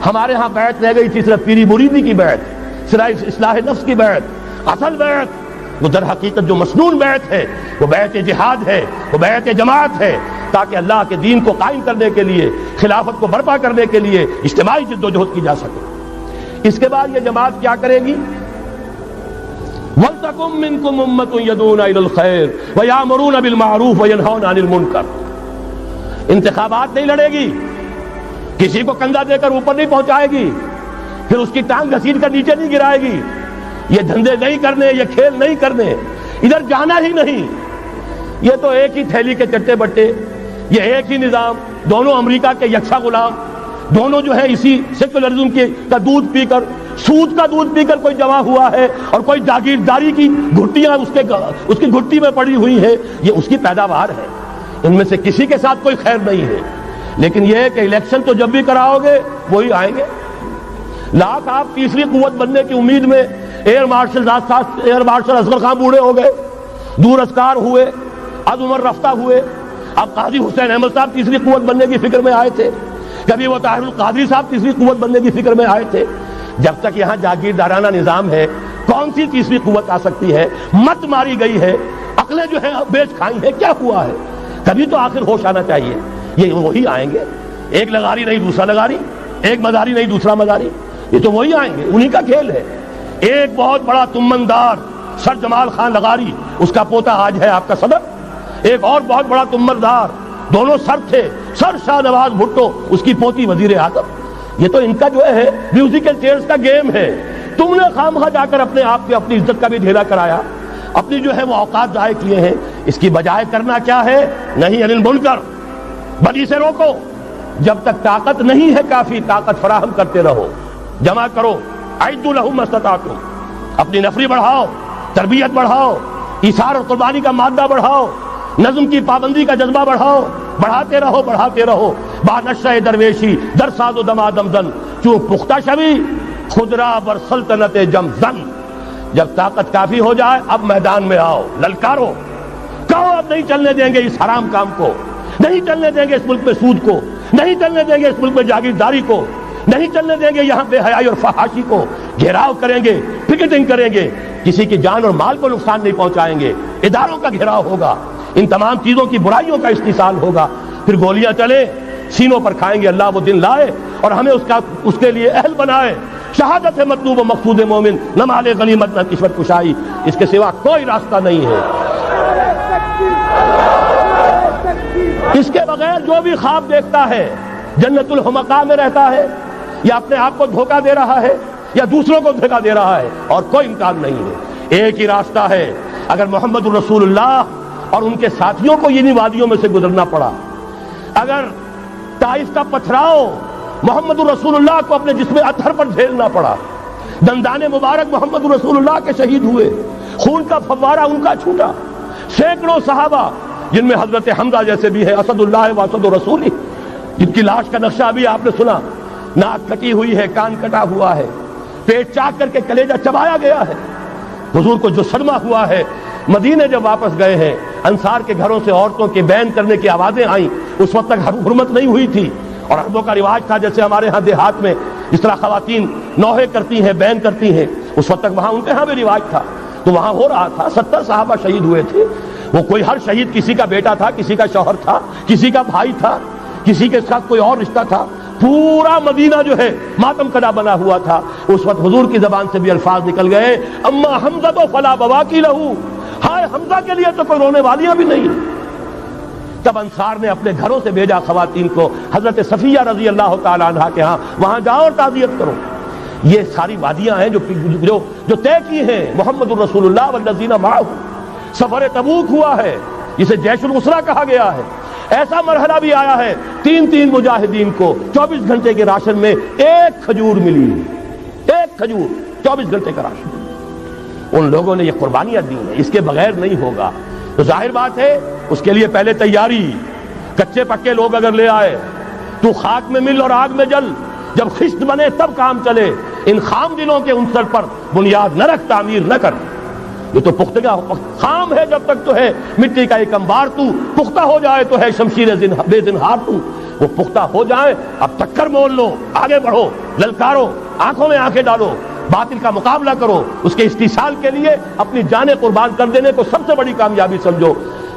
ہمارے ہاں بیعت رہ گئی تھی صرف پیری مریدی کی بیعت، صرف اصلاح نفس کی بیعت۔ اصل بیعت وہ در حقیقت جو مسنون بیعت ہے وہ بیعت جہاد ہے، وہ بیعت جماعت ہے، تاکہ اللہ کے دین کو قائم کرنے کے لیے، خلافت کو برپا کرنے کے لیے اجتماعی جدوجہد کی جا سکے۔ اس کے بعد یہ جماعت کیا کرے گی؟ وَلْتَكُن مِّنكُمْ أُمَّةٌ يَدْعُونَ إِلَى الْخَيْرِ وَيَأْمُرُونَ بِالْمَعْرُوفِ وَيَنْهَوْنَ عَنِ الْمُنكَرِ۔ انتخابات نہیں لڑے گی، کسی کو کندھا دے کر اوپر نہیں پہنچائے گی، پھر اس کی ٹانگ گھسیٹ کر نیچے نہیں گرائے گی۔ یہ دھندے نہیں کرنے، یہ کھیل نہیں کرنے، ادھر جانا ہی نہیں۔ یہ تو ایک ہی تھیلی کے چٹے بٹے، یہ ایک ہی نظام، دونوں امریکہ کے یکساں غلام، دونوں جو ہے اسی سیکولرزم کا دودھ پی کر، سود کا دودھ پی کر کوئی جمع ہوا ہے، اور کوئی جاگیرداری کی گھٹیاں اس کی گھٹی میں پڑی ہوئی ہے، یہ اس کی پیداوار ہے۔ ان میں سے کسی کے ساتھ کوئی خیر نہیں ہے، لیکن یہ ہے کہ الیکشن تو جب بھی کراؤ گے وہی آئیں گے۔ لاکھ آپ تیسری قوت بننے کی امید میں ایئر مارشل اصغر خان بوڑھے ہو گئے، دور اسکار ہوئے، از عمر رفتہ ہوئے۔ اب قاضی حسین احمد صاحب تیسری قوت بننے کی فکر میں آئے تھے، کبھی وہ طاہر القادری صاحب تیسری قوت بننے کی فکر میں آئے تھے۔ جب تک یہاں جاگیردارانہ نظام ہے، کون سی تیسری قوت آ سکتی ہے؟ مت ماری گئی ہے، عقلیں جو ہیں بیچ کھائی ہیں، کیا ہوا ہے؟ کبھی تو آخر ہوش آنا چاہیے۔ یہ وہی آئیں گے، ایک لغاری نہیں دوسرا لغاری، ایک مداری نہیں دوسرا مداری، یہ تو وہی آئیں گے، انہی کا کھیل ہے۔ ایک بہت بڑا تمندار سر جمال خان لغاری، اس کا پوتا آج ہے آپ کا صدر۔ ایک اور بہت بڑا تمندار، دونوں سر تھے، سر شاہ نواز بھٹو، اس کی پوتی وزیر اعظم۔ یہ تو ان کا جو ہے میوزیکل چیئرز کا گیم ہے۔ تم نے خامخواہ جا کر اپنے آپ پہ اپنی عزت کا بھی ڈھیلا کرایا، اپنی جو ہے وہ اوقات ضائع کیے ہیں۔ اس کی بجائے کرنا کیا ہے؟ نہیں عن المنکر، بدی سے روکو۔ جب تک طاقت نہیں ہے کافی، طاقت فراہم کرتے رہو، جمع کرو۔ اعدوا لهم ما استطعتم، اپنی نفری بڑھاؤ، تربیت بڑھاؤ، ایثار اور قربانی کا مادہ بڑھاؤ، نظم کی پابندی کا جذبہ بڑھاؤ، بڑھاتے رہو بڑھاتے رہو۔ با نشہ درویشی در ساز و دمادم زن، چون پختہ شوی خدرا بر سلطنت جم زن۔ جب طاقت کافی ہو جائے اب میدان میں آؤ، للکارو، کہو اب نہیں چلنے دیں گے اس حرام کام کو، نہیں چلنے دیں گے اس ملک میں سود کو، نہیں چلنے دیں گے اس ملک میں جاگیرداری کو، نہیں چلنے دیں گے یہاں بے حیائی اور فحاشی کو۔ گھیراؤ کریں گے، پکیٹنگ کریں گے، کسی کی جان اور مال کو نقصان نہیں پہنچائیں گے، اداروں کا گھیراؤ ہوگا، ان تمام چیزوں کی برائیوں کا استحصال ہوگا۔ پھر گولیاں چلیں، سینوں پر کھائیں گے، اللہ وہ دن لائے اور ہمیں اس کے لیے اہل بنائے۔ شہادت ہے مطلوب و مقصود مومن، نہ مال غنیمت نہ کشمت کشائی، اس کے سوا کوئی راستہ نہیں ہے۔ اس کے بغیر جو بھی خواب دیکھتا ہے جنت الحمقاء میں رہتا ہے، یا اپنے آپ کو دھوکہ دے رہا ہے یا دوسروں کو دھوکہ دے رہا ہے، اور کوئی امکان نہیں ہے۔ ایک ہی راستہ ہے۔ اگر محمد الرسول اللہ اور ان کے ساتھیوں کو انہی وادیوں میں سے گزرنا پڑا، اگر طائف کا پتھراؤ محمد الرسول اللہ کو اپنے جسم اطہر پر جھیلنا پڑا، دندان مبارک محمد الرسول اللہ کے شہید ہوئے، خون کا فوارہ ان کا چھوٹا، سینکڑوں صحابہ جن میں حضرت حمزہ جیسے بھی ہے، اسد اللہ و اسد رسول، جن کی لاش کا نقشہ ابھی آپ نے سنا، ناک کٹی ہوئی ہے، کان کٹا ہوا ہے، پیٹ چاک کر کے کلیجہ چبایا گیا ہے۔ حضور کو جو صدمہ ہوا ہے، مدینے جب واپس گئے ہیں، انصار کے گھروں سے عورتوں کے بین کرنے کی آوازیں آئیں، اس وقت تک حرمت نہیں ہوئی تھی، اور عربوں کا رواج تھا جیسے ہمارے ہاں دیہات میں جس طرح خواتین نوحے کرتی ہیں، بین کرتی ہیں، اس وقت تک وہاں ان کے ہاں بھی رواج تھا، تو وہاں ہو رہا تھا۔ 70 صحابہ شہید ہوئے تھے۔ وہ کوئی ہر شہید کسی کا بیٹا تھا، کسی کا شوہر تھا، کسی کا بھائی تھا، کسی کے ساتھ کوئی اور رشتہ تھا، پورا مدینہ جو ہے ماتم کدا بنا ہوا تھا۔ اس وقت حضور کی زبان سے بھی الفاظ نکل گئے، اما حمزہ تو فلا بواکی لہو، ہائے حمزہ کے لیے تو کوئی رونے والیاں بھی نہیں۔ تب انصار نے اپنے گھروں سے بھیجا خواتین کو حضرت صفیہ رضی اللہ تعالی عنہا کے ہاں، وہاں جاؤ اور تعزیت کرو۔ یہ ساری وادیاں ہیں جو طے کی ہیں محمد الرسول اللہ والذین معہ۔ سفر تبوک ہوا ہے جسے جیش العسرہ کہا گیا ہے۔ ایسا مرحلہ بھی آیا ہے 3 مجاہدین کو 24 گھنٹے کے راشن میں ایک کھجور ملی، ایک کھجور، 24 گھنٹے کا راشن۔ ان لوگوں نے یہ قربانیاں دی ہیں، اس کے بغیر نہیں ہوگا۔ تو ظاہر بات ہے اس کے لیے پہلے تیاری۔ کچے پکے لوگ اگر لے آئے تو خاک میں مل اور آگ میں جل، جب خشت بنے تب کام چلے۔ ان خام دلوں کے عنصر پر بنیاد نہ رکھ، تعمیر نہ کر۔ یہ تو پختگا خام ہے جب تک تو ہے مٹی کا ایک انبار، تو پختہ ہو جائے تو ہے شمشیر بے زنہار تو۔ وہ پختہ ہو جائے، اب ٹکر مول لو، آگے بڑھو، للکارو، آنکھوں میں آنکھیں ڈالو، باطل کا مقابلہ کرو، اس کے استحصال کے لیے اپنی جانیں قربان کر دینے کو سب سے بڑی کامیابی سمجھو۔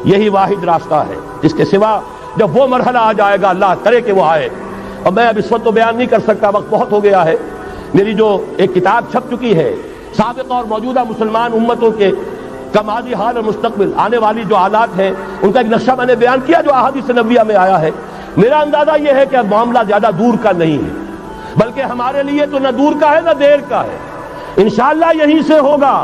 یہی واحد راستہ ہے جس کے سوا جب وہ مرحلہ آ جائے گا، اللہ کرے کہ وہ آئے، اور میں اب اس وقت تو بیان نہیں کر سکتا، وقت بہت ہو گیا ہے۔ میری جو ایک کتاب چھپ چکی ہے سابق اور موجودہ مسلمان امتوں کے کا ماضی، حال اور مستقبل، آنے والی جو حالات ہیں ان کا ایک نقشہ میں نے بیان کیا جو احادیث نبویہ میں آیا ہے۔ میرا اندازہ یہ ہے کہ اب معاملہ زیادہ دور کا نہیں ہے، بلکہ ہمارے لیے تو نہ دور کا ہے نہ دیر کا ہے، انشاءاللہ یہیں سے ہوگا۔